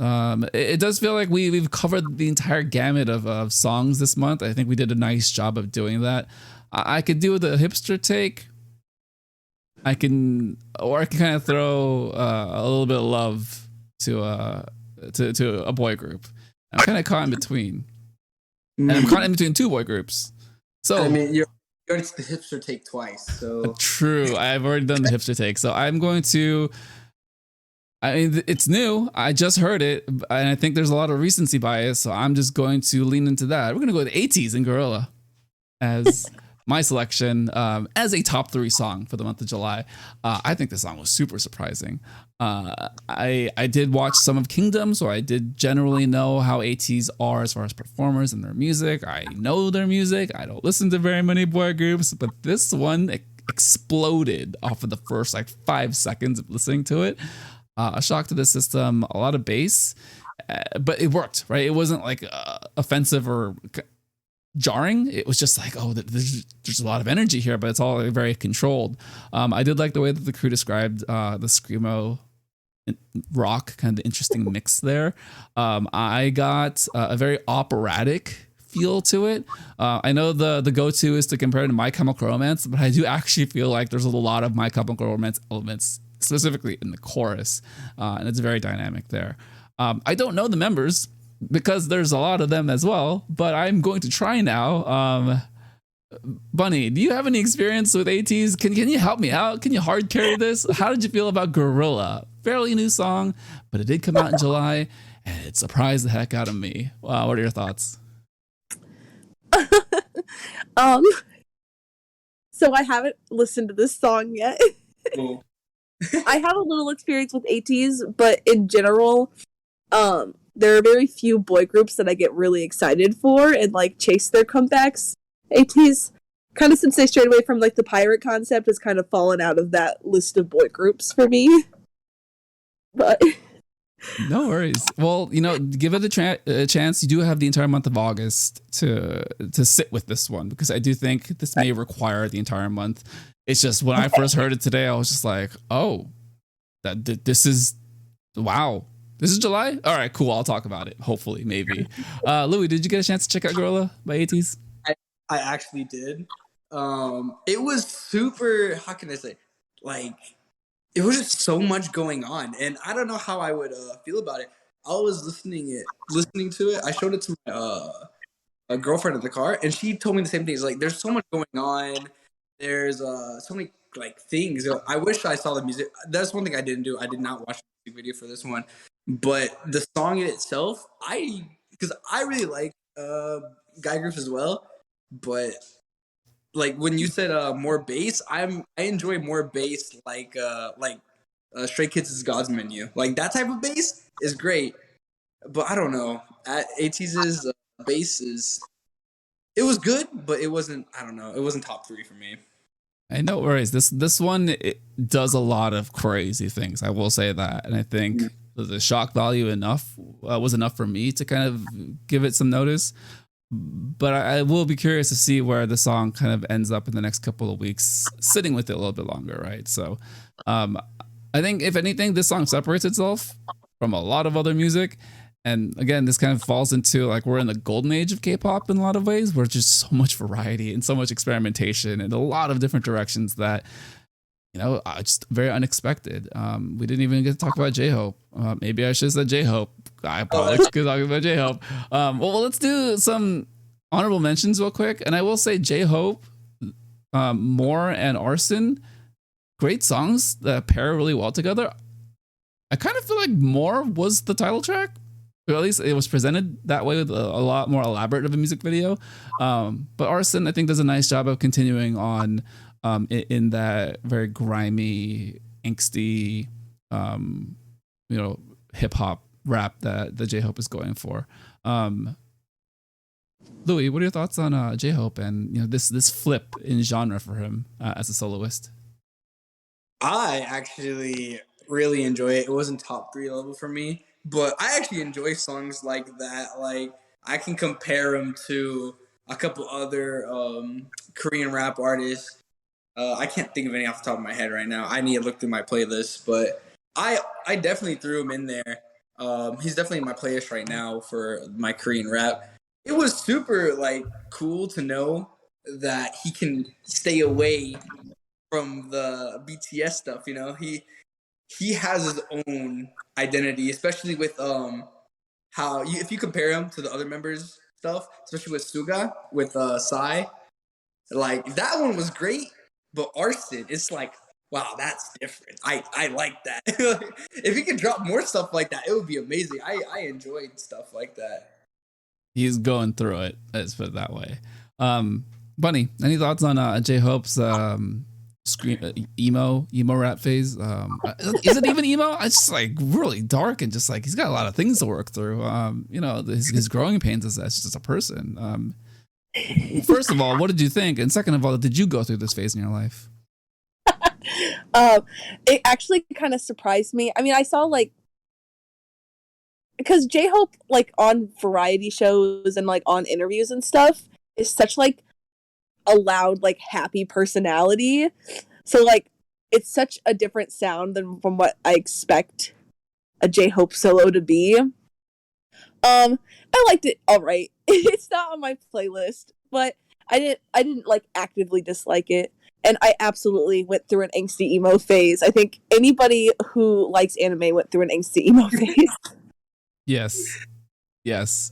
It does feel like we've covered the entire gamut of songs this month. I think we did a nice job of doing that. I could do the hipster take. I can kind of throw a little bit of love to a boy group. I'm kind of caught in between, and I'm caught in between two boy groups. So I mean, you're going to the hipster take twice. So true. I've already done the hipster take. So I'm going to. I mean, it's new. I just heard it, and I think there's a lot of recency bias, so I'm just going to lean into that. We're going to go with 80s and Gorilla as my selection as a top 3 song for the month of July. I think this song was super surprising. I did watch some of Kingdom, so I did generally know how 80s are as far as performers and their music. I know their music. I don't listen to very many boy groups, but this one exploded off of the first like 5 seconds of listening to it. A shock to the system, a lot of bass, but it worked, right? It wasn't like offensive or jarring. It was just like, oh, there's a lot of energy here, but it's all very controlled. I did like the way that the crew described the screamo rock, kind of the interesting mix there. I got a very operatic feel to it. I know the go-to is to compare it to My Chemical Romance, but I do actually feel like there's a lot of My Chemical Romance elements specifically in the chorus, and it's very dynamic there. I don't know the members because there's a lot of them as well, but I'm going to try now. Bunny, do you have any experience with ATs? Can you help me out? Can you hard carry this? How did you feel about Gorilla? Fairly new song, but it did come out in July, and it surprised the heck out of me. Wow, what are your thoughts? So I haven't listened to this song yet. cool. I have a little experience with ATs, but in general, there are very few boy groups that I get really excited for and like chase their comebacks. ATs, kind of since they strayed away from like the pirate concept, has kind of fallen out of that list of boy groups for me. But no worries. Well, give it a chance. You do have the entire month of August to sit with this one, because I do think this may require the entire month. It's just when I first heard it today, I was just like, oh, this is, wow. This is July? All right, cool. I'll talk about it. Hopefully, maybe. Louis, did you get a chance to check out Gorilla by ATs? I actually did. It was super, how can I say, like, it was just so much going on, and I don't know how I would feel about it. I was listening to it. I showed it to my a girlfriend in the car, and she told me the same thing. It's like, there's so much going on. There's so many like things. I wish I saw the music. That's one thing I didn't do. I did not watch the music video for this one, but the song in itself, because I really like guy groups as well, but like when you said more bass, I enjoy more bass like Stray Kids' God's Menu. Like that type of bass is great, but I don't know. ATEEZ's bass it was good, but it wasn't. I don't know. It wasn't top 3 for me. Hey, no worries. This one it does a lot of crazy things. I will say that, and I think the shock value was enough for me to kind of give it some notice. But I will be curious to see where the song kind of ends up in the next couple of weeks, sitting with it a little bit longer, right? So, I think if anything, this song separates itself from a lot of other music. And again, this kind of falls into like we're in the golden age of K-pop in a lot of ways, where just so much variety and so much experimentation and a lot of different directions that, just very unexpected. We didn't even get to talk about J-Hope. Maybe I should have said J-Hope. I apologize for talking about J-Hope. Well, let's do some honorable mentions real quick. And I will say J-Hope, More, and Arson, great songs that pair really well together. I kind of feel like More was the title track. Or at least it was presented that way with a lot more elaborate of a music video. But Arson, I think, does a nice job of continuing on in that very grimy, angsty you know, hip hop rap that the J-Hope is going for. Louis, what are your thoughts on J-Hope and, you know, this flip in genre for him as a soloist? I actually really enjoy it. It wasn't top 3 level for me, but I actually enjoy songs like that. Like, I can compare them to a couple other Korean rap artists. I can't think of any off the top of my head right now. I need to look through my playlist, but I definitely threw him in there. He's definitely in my playlist right now for my Korean rap. It was super like cool to know that he can stay away from the BTS stuff. You know, he has his own identity, especially with how if you compare him to the other members stuff, especially with Suga with Psy, like that one was great, but Arson, it's like, wow, that's different. I like that. If he could drop more stuff like that, it would be amazing. I enjoyed stuff like that. He's going through it. Let's put it that way. Bunny, any thoughts on J-Hope's emo rap phase? Is it even emo? It's like really dark and just like he's got a lot of things to work through. You know, his growing pains as just a person. First of all, what did you think? And second of all, did you go through this phase in your life? It actually kind of surprised me. I mean, I saw like, because J-Hope, like, on variety shows and, like, on interviews and stuff, is such, like, a loud, like, happy personality. So, like, it's such a different sound than from what I expect a J-Hope solo to be. I liked it all right. It's not on my playlist, but I didn't, like, actively dislike it. And I absolutely went through an angsty emo phase. I think anybody who likes anime went through an angsty emo phase. Yes. That's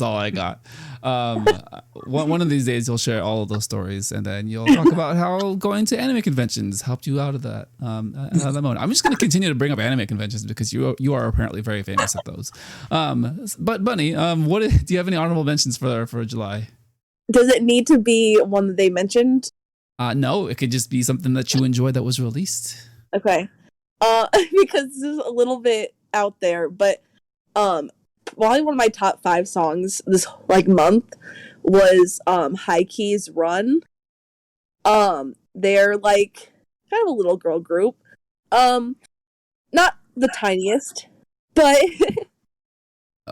all I got. One of these days you'll share all of those stories, and then you'll talk about how going to anime conventions helped you out of that. At that moment, I'm just going to continue to bring up anime conventions because you are apparently very famous at those. But Bunny, do you have any honorable mentions for July? Does it need to be one that they mentioned? No, it could just be something that you enjoyed that was released. Okay. Because this is a little bit out there, but probably one of my top 5 songs this like month was High-Key's Run. They're like kind of a little girl group. Not the tiniest, but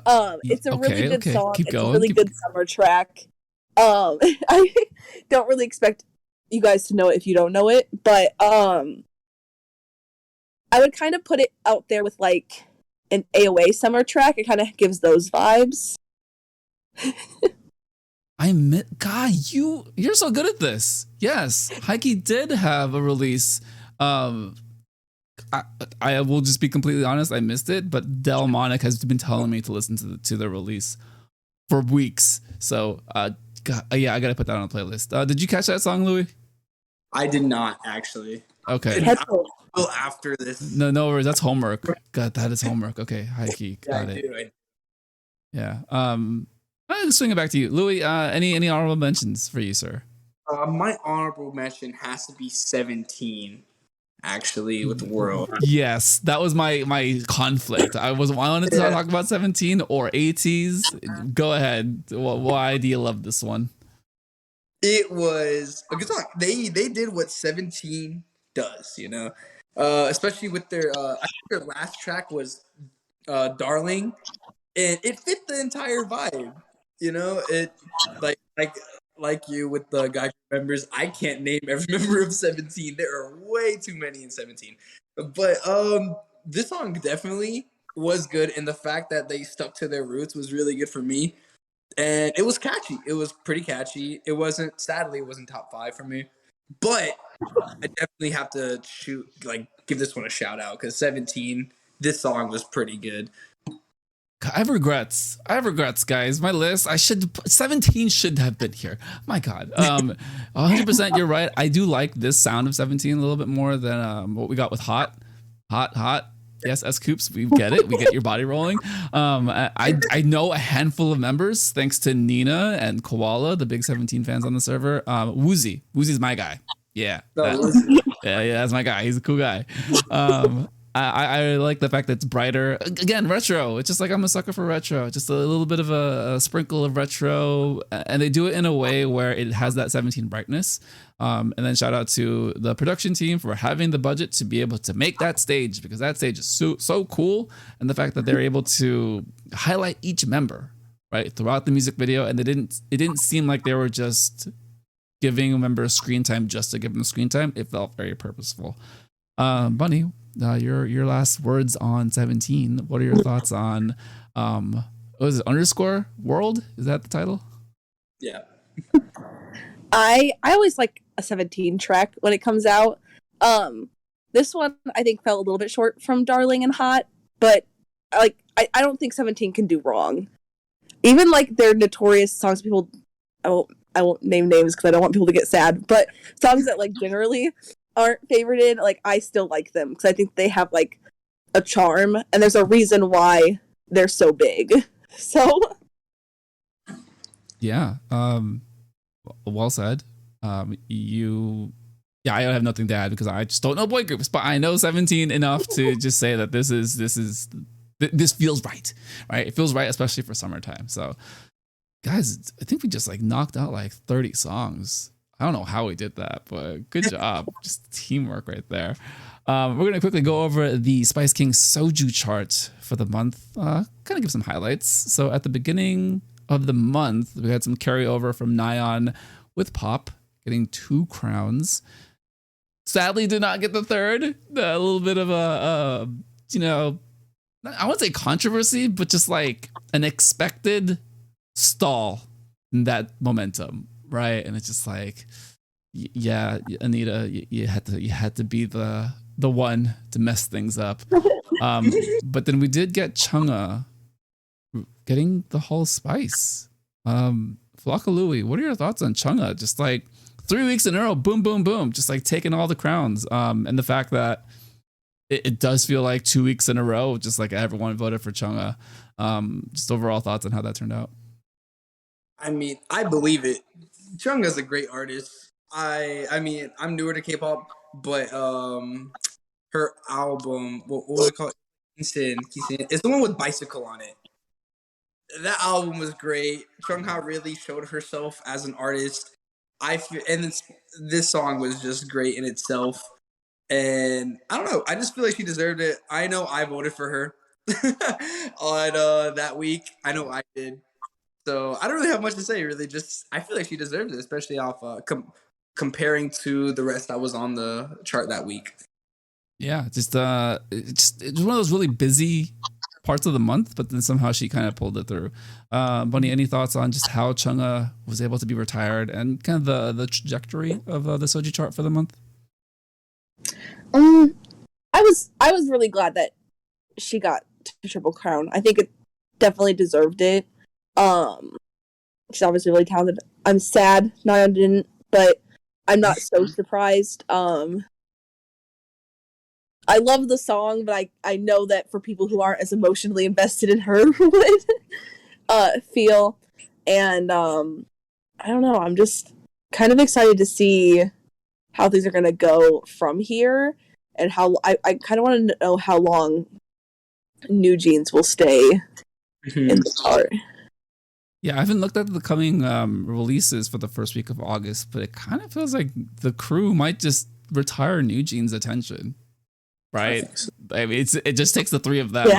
it's a really good song. It's a really good summer track. I don't really expect you guys to know it if you don't know it, but I would kind of put it out there with like an AOA summer track. It kind of gives those vibes. God, you're so good at this. Yes, High-Key did have a release. I will just be completely honest. I missed it, but Delmonic has been telling me to listen to the release for weeks. So, yeah, I gotta put that on the playlist. Did you catch that song, Louis? I did not actually. Okay. After this. No worries. That's homework. God, that is homework. Okay, High-Key. Got it. I do. Yeah. I'll swing it back to you, Louis. Any honorable mentions for you, sir? My honorable mention has to be 17. Actually, with the world. Yes, that was my conflict. I wanted to talk about 17 or 80s. Go ahead. Why do you love this one? It was a good song. They did what 17 does, you know, especially with their. I think their last track was "Darling," and it fit the entire vibe. You know, it like you with the guy members. I can't name every member of 17. There are way too many in 17. But this song definitely was good, and the fact that they stuck to their roots was really good for me. And it was catchy. It was pretty catchy. Sadly, it wasn't top 5 for me. But I definitely have to give this one a shout out because 17, this song was pretty good. I have regrets, guys. My list, 17 should have been here. My God. 100% you're right. I do like this sound of 17 a little bit more than what we got with Hot. Yes, S-Coops, we get it. We get your body rolling. I know a handful of members, thanks to Nina and Koala, the big 17 fans on the server. Woozy's my guy. Yeah. No, That- listen. yeah, that's my guy. He's a cool guy. I like the fact that it's brighter. Again, retro. It's just like I'm a sucker for retro. Just a little bit of a sprinkle of retro, and they do it in a way where it has that 17 brightness. And then shout out to the production team for having the budget to be able to make that stage, because that stage is so cool, and the fact that they're able to highlight each member right throughout the music video, and it didn't seem like they were just giving a member screen time just to give them screen time. It felt very purposeful. Bunny, your last words on 17. What are your thoughts on what is it, underscore world? Is that the title? Yeah. I always like a 17 track when it comes out. This one I think fell a little bit short from Darling and Hot, but I don't think 17 can do wrong. Even like their notorious songs, people I won't name names because I don't want people to get sad, but songs that like generally aren't favorited, like I still like them because I think they have like a charm, and there's a reason why they're so big. So yeah, well said. I have nothing to add because I just don't know boy groups, but I know 17 enough to just say that this feels right. It feels right, especially for summertime. So guys, I think we just like knocked out like 30 songs. I don't know how we did that, but good job. Just teamwork right there. We're going to quickly go over the Spice King Soju chart for the month. Kind of give some highlights. So at the beginning of the month, we had some carryover from Nyan with Pop getting 2 crowns. Sadly, did not get the third. A little bit of a I wouldn't say controversy, but just like an expected stall in that momentum, right? And it's just like, yeah, Anita, you had to be the one to mess things up. But then we did get Chungha getting the whole spice. Flacolui, what are your thoughts on Chungha? Just like 3 weeks in a row, boom, boom, boom, just like taking all the crowns. And the fact that it does feel like 2 weeks in a row, just like everyone voted for Chungha. Just overall thoughts on how that turned out. I mean, I believe it. Chungha's a great artist. I mean, I'm newer to K-pop, but her album, what was it called? Kisin. It's the one with Bicycle on it. That album was great. Chungha really showed herself as an artist. This song was just great in itself. And I don't know. I just feel like she deserved it. I know I voted for her on that week. I know I did. So I don't really have much to say, really. Just I feel like she deserves it, especially off comparing to the rest that was on the chart that week. Yeah, just it's one of those really busy parts of the month, but then somehow she kind of pulled it through. Bunny, any thoughts on just how Chungha was able to be retired and kind of the trajectory of the Soju chart for the month? I was really glad that she got to Triple Crown. I think it definitely deserved it. She's obviously really talented. I'm sad Nyan didn't, but I'm not so surprised. I love the song, but I know that for people who aren't as emotionally invested in her would feel. And I don't know, I'm just kind of excited to see how things are going to go from here, and how I kind of want to know how long New Jeans will stay in the chart. Yeah, I haven't looked at the coming releases for the first week of August, but it kind of feels like the crew might just retire New Jeans' attention, right? I mean, it just takes the 3 of them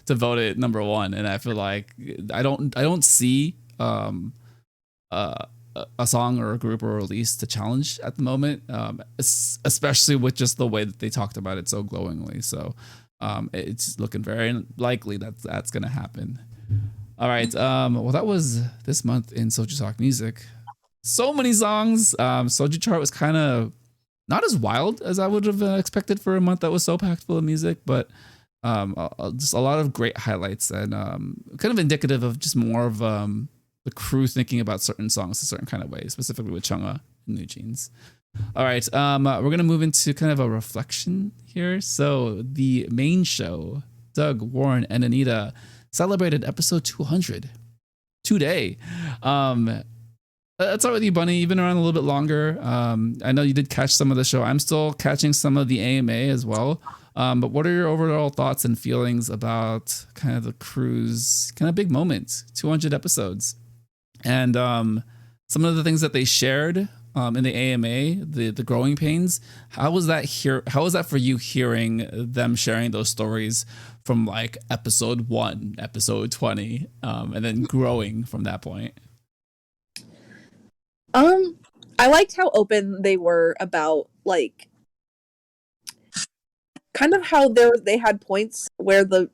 to vote it number 1, and I feel like I don't see a song or a group or a release to challenge at the moment, especially with just the way that they talked about it so glowingly. So it's looking very likely that's going to happen. All right. Well, that was this month in SojuTalk Music. So many songs. Soju chart was kind of not as wild as I would have expected for a month that was so packed full of music, but just a lot of great highlights, and kind of indicative of just more of the crew thinking about certain songs a certain kind of way, specifically with Chungha and New Jeans. All right. We're going to move into kind of a reflection here. So the main show, Doug, Warren, and Anita celebrated episode 200 today. Let's start with you, Bunny. You've been around a little bit longer. I know you did catch some of the show. I'm still catching some of the AMA as well. But what are your overall thoughts and feelings about kind of the crew's kind of big moment, 200 episodes, and some of the things that they shared in the AMA, the growing pains? How was that for you, hearing them sharing those stories from like episode 1, episode 20, and then growing from that point? I liked how open they were about, like, kind of how they had points where the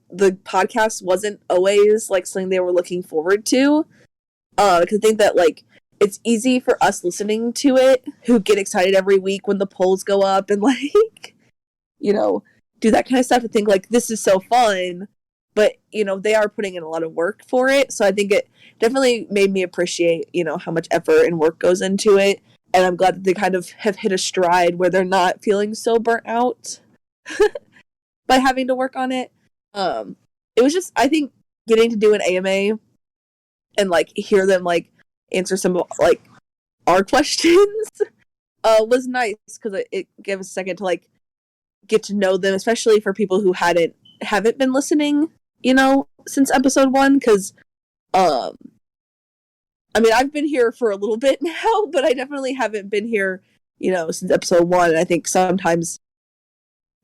podcast wasn't always like something they were looking forward to. Because I think that, like, it's easy for us listening to it who get excited every week when the polls go up and, like, you know, do that kind of stuff, to think like, this is so fun. But, you know, they are putting in a lot of work for it. So I think it definitely made me appreciate, you know, how much effort and work goes into it. And I'm glad that they kind of have hit a stride where they're not feeling so burnt out by having to work on it. It was just, I think, getting to do an AMA and, like, hear them, like, answer some, like, our questions was nice, because it gave us a second to, like, get to know them, especially for people who haven't been listening, you know, since episode 1, because I mean, I've been here for a little bit now, but I definitely haven't been here, you know, since episode 1. And I think sometimes,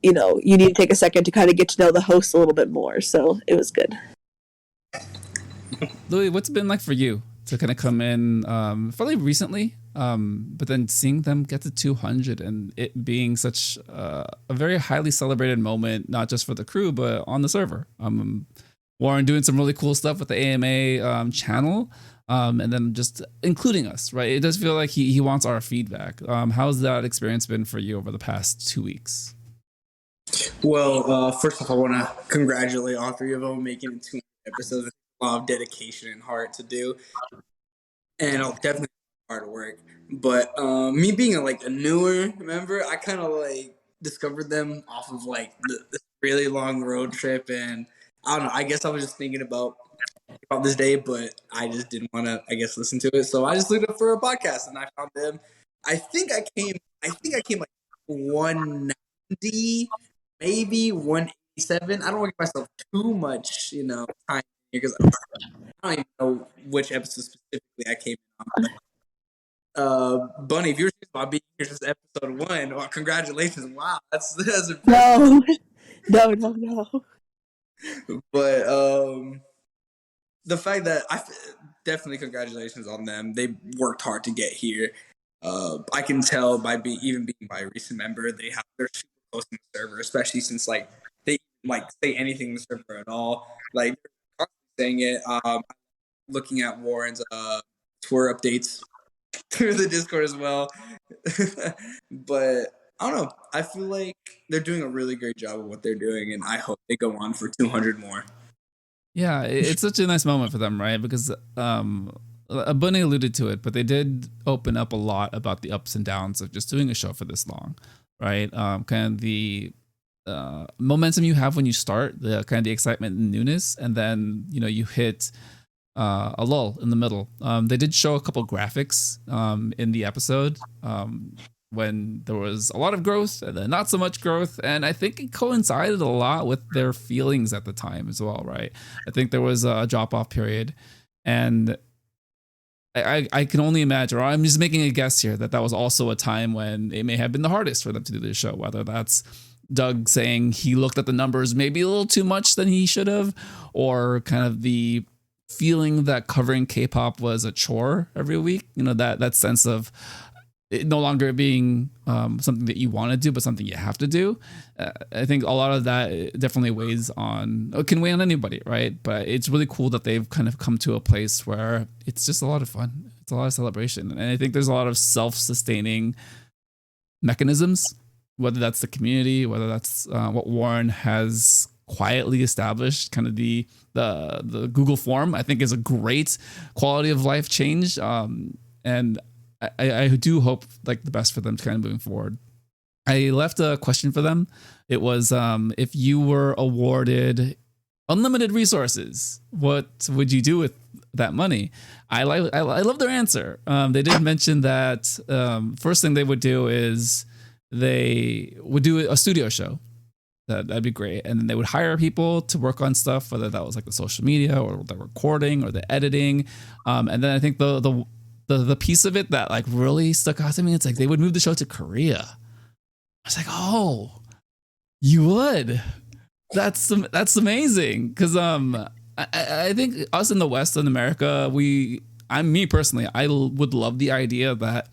you know, you need to take a second to kind of get to know the host a little bit more. So it was good. Louis, what's it been like for you to kind of come in fairly recently, but then seeing them get to 200 and it being such a very highly celebrated moment, not just for the crew, but on the server? Warren doing some really cool stuff with the AMA channel. And then just including us, right? It does feel like he wants our feedback. How's that experience been for you over the past 2 weeks? Well, first off, I want to congratulate all 3 of them making it 200 episodes. It's a lot of dedication and heart to do, and I'll definitely hard work. But me being a newer member, I kind of like discovered them off of like this really long road trip, and I don't know. I guess I was just thinking about this day, but I just didn't want to, I guess, listen to it. So I just looked up for a podcast, and I found them. I think I came like 190, maybe 187. I don't want to give myself too much, you know, time because I don't even know which episode specifically I came on. But, Bunny, if you're serious about being here since episode 1, well, congratulations! Wow, that's impressive. No. But the fact that definitely congratulations on them. They worked hard to get here. I can tell by being by a recent member, they're super close to the server, especially since like they say anything in the server at all. Like they're constantly saying it. Looking at Warren's tour updates through the Discord as well. But I don't know. I feel like they're doing a really great job of what they're doing, and I hope they go on for 200 more. Yeah, it's such a nice moment for them, right? Because Bunny alluded to it, but they did open up a lot about the ups and downs of just doing a show for this long, right? Kind of the momentum you have when you start, the kind of the excitement and newness, and then you hit a lull in the middle. They did show a couple graphics in the episode when there was a lot of growth and then not so much growth, and I think it coincided a lot with their feelings at the time as well, right? I think there was a drop-off period, and I can only imagine, or I'm just making a guess here, that was also a time when it may have been the hardest for them to do this show, whether that's Doug saying he looked at the numbers maybe a little too much than he should have, or kind of the feeling that covering K-pop was a chore every week, that sense of it no longer being something that you want to do, but something you have to do. I think a lot of that definitely weighs on, can weigh on anybody, right? But it's really cool that they've kind of come to a place where it's just a lot of fun. It's a lot of celebration. And I think there's a lot of self-sustaining mechanisms, whether that's the community, whether that's what Warren has quietly established, kind of the Google form, I think is a great quality of life change. And I do hope like the best for them kind of moving forward. I left a question for them. It was if you were awarded unlimited resources, what would you do with that money? I love their answer. They did mention that first thing they would do is they would do a studio show. That'd be great. And then they would hire people to work on stuff, whether that was like the social media or the recording or the editing. And then I think the piece of it that like really stuck out to me, it's like they would move the show to Korea. I was like, oh, you would. That's amazing. Because I think us in the West in America, me personally, I would love the idea that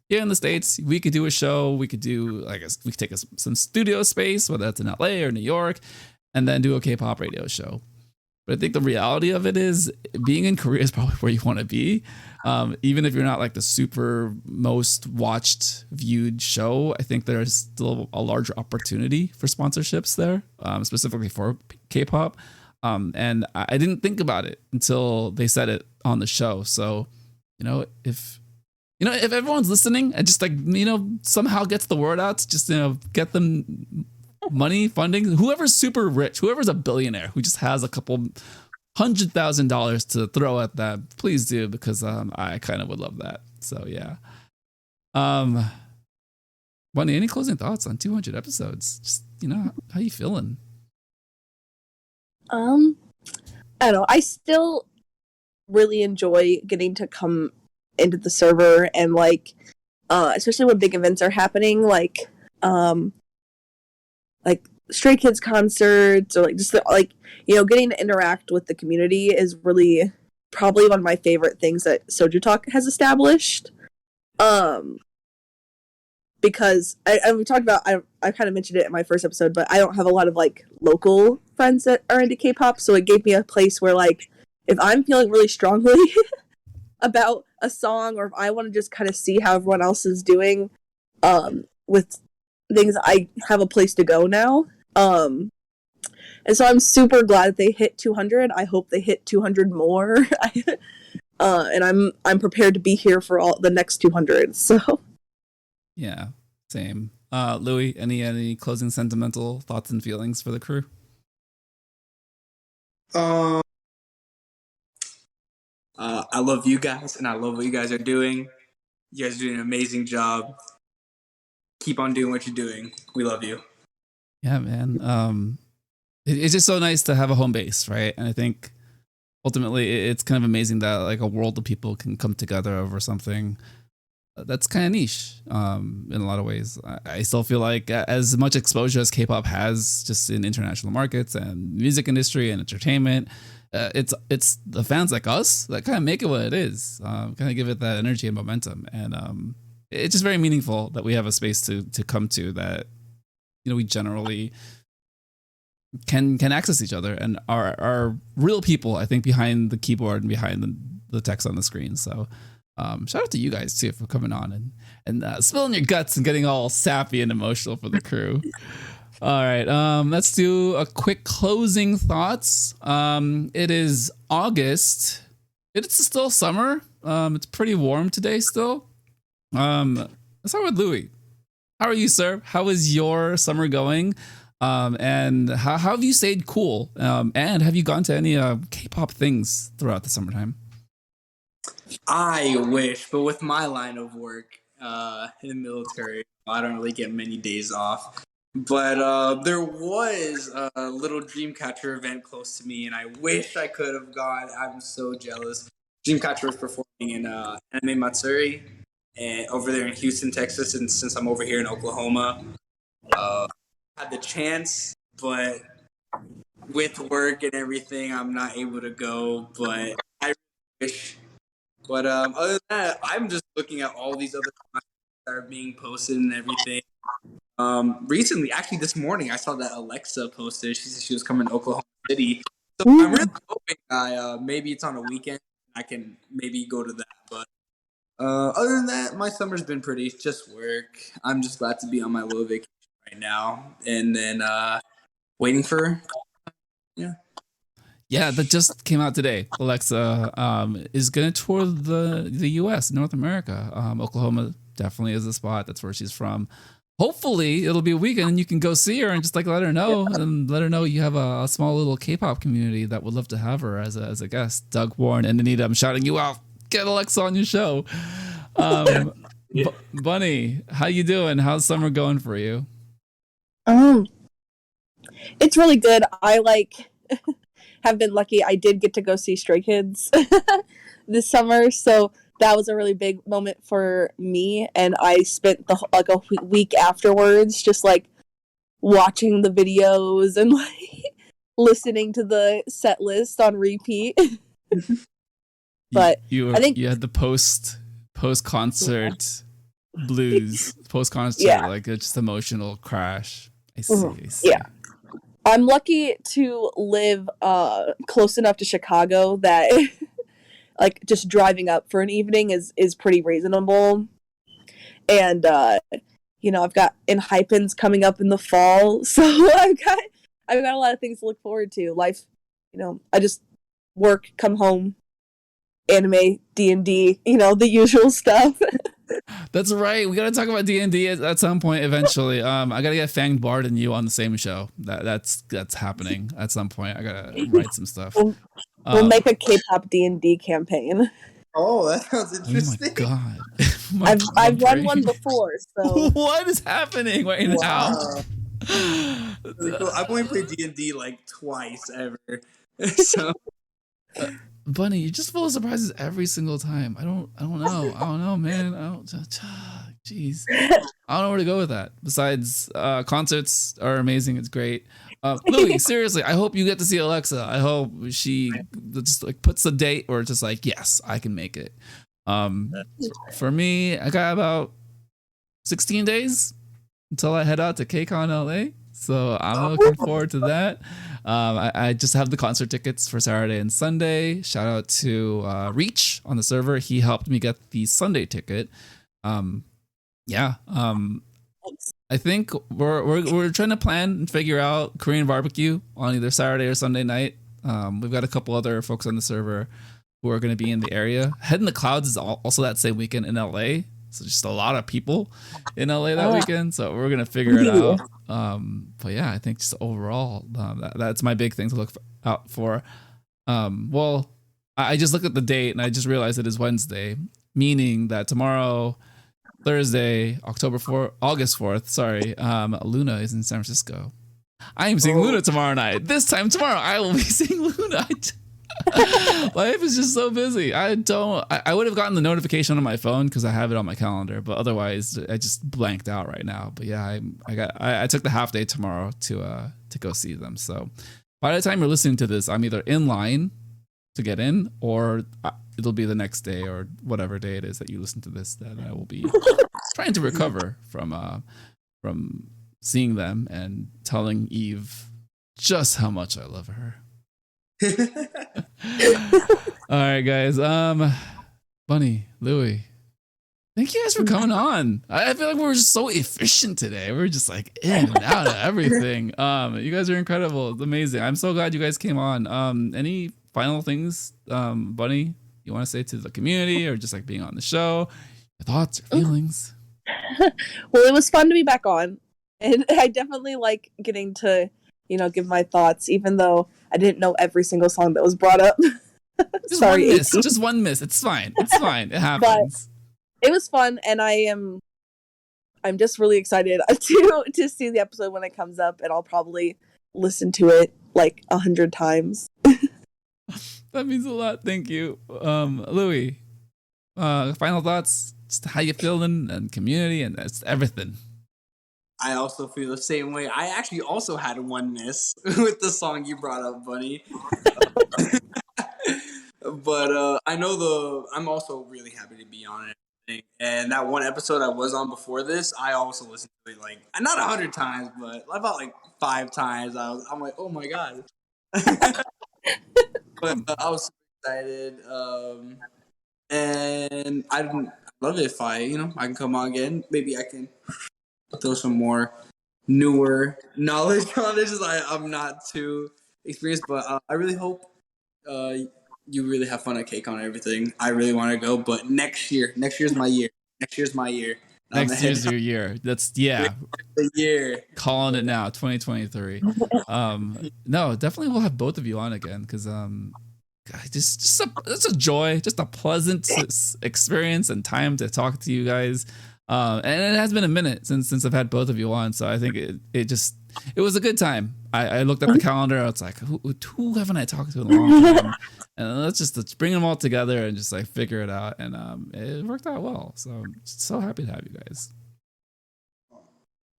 here in the States, we could do a show. We could do, I guess, we could take some studio space, whether that's in LA or New York, and then do a K-pop radio show. But I think the reality of it is being in Korea is probably where you want to be. Even if you're not like the super most watched, viewed show, I think there's still a larger opportunity for sponsorships there, specifically for K-pop. And I didn't think about it until they said it on the show. So, if everyone's listening and just like, somehow gets the word out to just, get them money, funding, whoever's super rich, whoever's a billionaire who just has a couple $100,000 to throw at that, please do, because I kind of would love that. So yeah. Bunny, any closing thoughts on 200 episodes? Just, how you feeling? I don't know. I still really enjoy getting to come into the server and like especially when big events are happening, like Stray Kids concerts, or like just getting to interact with the community is really probably one of my favorite things that SojuTalk has established. Because we talked about, I kind of mentioned it in my first episode, but I don't have a lot of like local friends that are into K-pop, so it gave me a place where like if I'm feeling really strongly about a song, or if I want to just kind of see how everyone else is doing with things, I have a place to go now. And so I'm super glad that they hit 200. I hope they hit 200 more. And I'm prepared to be here for all the next 200. So yeah, same. Louis, any closing sentimental thoughts and feelings for the crew? I love you guys, and I love what you guys are doing. You guys are doing an amazing job. Keep on doing what you're doing. We love you. Yeah, man. It's just so nice to have a home base, right? And I think ultimately it's kind of amazing that like a world of people can come together over something that's kind of niche in a lot of ways. I still feel like as much exposure as K-pop has just in international markets and music industry and entertainment, it's the fans like us that kind of make it what it is, kind of give it that energy and momentum. And it's just very meaningful that we have a space to come to that, we generally can access each other and are real people, I think, behind the keyboard and behind the text on the screen. So shout out to you guys too for coming on and spilling your guts and getting all sappy and emotional for the crew. All right, let's do a quick closing thoughts. It is August. It's still summer. It's pretty warm today still. Let's start with Louis. How are you, sir? How is your summer going? And how have you stayed cool? And have you gone to any K-pop things throughout the summertime? I wish, but with my line of work in the military, I don't really get many days off. But there was a little Dreamcatcher event close to me, and I wish I could have gone. I'm so jealous. Dreamcatcher was performing in Anime Matsuri and over there in Houston, Texas, and since I'm over here in Oklahoma, had the chance, but with work and everything, I'm not able to go. But I wish. But other than that, I'm just looking at all these other content that are being posted and everything. Recently, actually this morning, I saw that Alexa posted. She said she was coming to Oklahoma City. So I'm really hoping maybe it's on a weekend. I can maybe go to that. But other than that, my summer's been pretty just work. I'm just glad to be on my little vacation right now. And then waiting for, yeah. Yeah, that just came out today. Alexa is going to tour the U.S., North America. Oklahoma definitely is the spot. That's where she's from. hopefully it'll be a weekend and you can go see her and just like let her know and let her know you have a small little K-pop community that would love to have her as a guest. Doug, Warren, and Anita, I'm shouting you out. Get Alexa on your show. Bunny, how you doing? How's summer going for you? It's really good. I have been lucky. I did get to go see Stray Kids this summer, so that was a really big moment for me. And I spent a week afterwards just watching the videos and listening to the set list on repeat. But I think you had the post concert blues, post concert just emotional crash. I see. Yeah. I'm lucky to live close enough to Chicago that just driving up for an evening is pretty reasonable. And I've got Enhypens coming up in the fall, so I've got a lot of things to look forward to. Life, I just work, come home, anime, D&D, the usual stuff. That's right. We got to talk about D&D at some point eventually. I got to get Fanged Bard and you on the same show. That's happening at some point. I got to write some stuff. We'll make a K-pop D&D campaign. Oh, that sounds interesting. Oh my God. I've run one before, so. What is happening right now? I've only played D&D twice ever. So Bunny, you're just full of surprises every single time. I don't know, man. Jeez. I don't know where to go with that. Besides, concerts are amazing. It's great. Louis, seriously, I hope you get to see Alexa. I hope she just puts a date or just yes, I can make it. For me, I got about 16 days until I head out to KCON LA. So I'm looking forward to that. I just have the concert tickets for Saturday and Sunday. Shout out to Reach on the server. He helped me get the Sunday ticket. I think we're trying to plan and figure out Korean barbecue on either Saturday or Sunday night. We've got a couple other folks on the server who are going to be in the area. Head in the Clouds is also that same weekend in LA. So just a lot of people in LA that weekend. So we're going to figure it out. But yeah, I think just overall, that's my big thing to look out for. I just looked at the date and I just realized it is Wednesday, meaning that tomorrow, Thursday, August 4th, Luna is in San Francisco. I am seeing Luna tomorrow night. This time tomorrow, I will be seeing Luna. Life is just so busy. I would have gotten the notification on my phone because I have it on my calendar, but otherwise I just blanked out right now. But yeah, I took the half day tomorrow to go see them. So by the time you're listening to this, I'm either in line to get in or it'll be the next day or whatever day it is that you listen to this that I will be trying to recover from seeing them and telling Eve just how much I love her. All right, guys. Bunny, Louis, thank you guys for coming on. I feel like we were just so efficient today. We were just in and out of everything. You guys are incredible. It's amazing. I'm so glad you guys came on. Any final things, Bunny, you want to say to the community or just being on the show? Your thoughts, your feelings? Well, it was fun to be back on, and I definitely like getting to give my thoughts, even though I didn't know every single song that was brought up. Sorry, just one miss. It's fine. It's fine. It happens. But it was fun, and I'm just really excited to see the episode when it comes up, and I'll probably listen to it 100 times. That means a lot. Thank you, Louis. Final thoughts, just how you feeling, and community, and that's everything. I also feel the same way. I actually also had one miss with the song you brought up, Bunny. But I'm also really happy to be on it. And that one episode I was on before this, I also listened to it not 100 times, but about 5 times. I'm like, oh my God. But I was super excited. And I'd love it if I can come on again. Maybe I can throw some more newer knowledge on it. Just I'm not too experienced, but I really hope you really have fun at KCON and everything. I really want to go, but next year's my year. Next year's my year. Next year's your year. That's the year. Calling it now, 2023. No, definitely we'll have both of you on again because it's a joy, just a pleasant experience and time to talk to you guys. And it has been a minute since I've had both of you on, so I think it was a good time. I looked at the calendar. I was like, who haven't I talked to in a long time? And let's bring them all together and just like figure it out. And it worked out well. So I'm so happy to have you guys.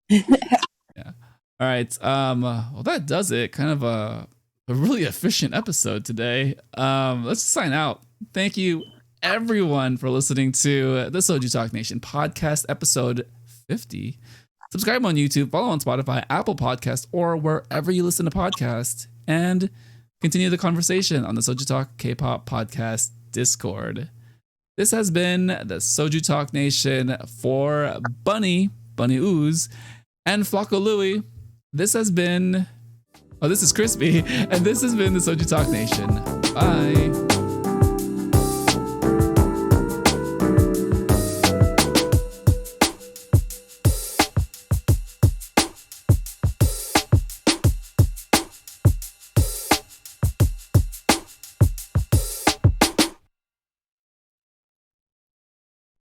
Yeah. All right. Well, that does it. Kind of a really efficient episode today. Let's sign out. Thank you everyone for listening to the SojuTalk Nation podcast, episode 50. Subscribe on YouTube, follow on Spotify, Apple Podcast, or wherever you listen to podcasts, and continue the conversation on the SojuTalk Kpop Podcast Discord. This has been the SojuTalk Nation for BunniUwus, and flacolui. This has been... Oh, this is Crispy, and this has been the SojuTalk Nation. Bye.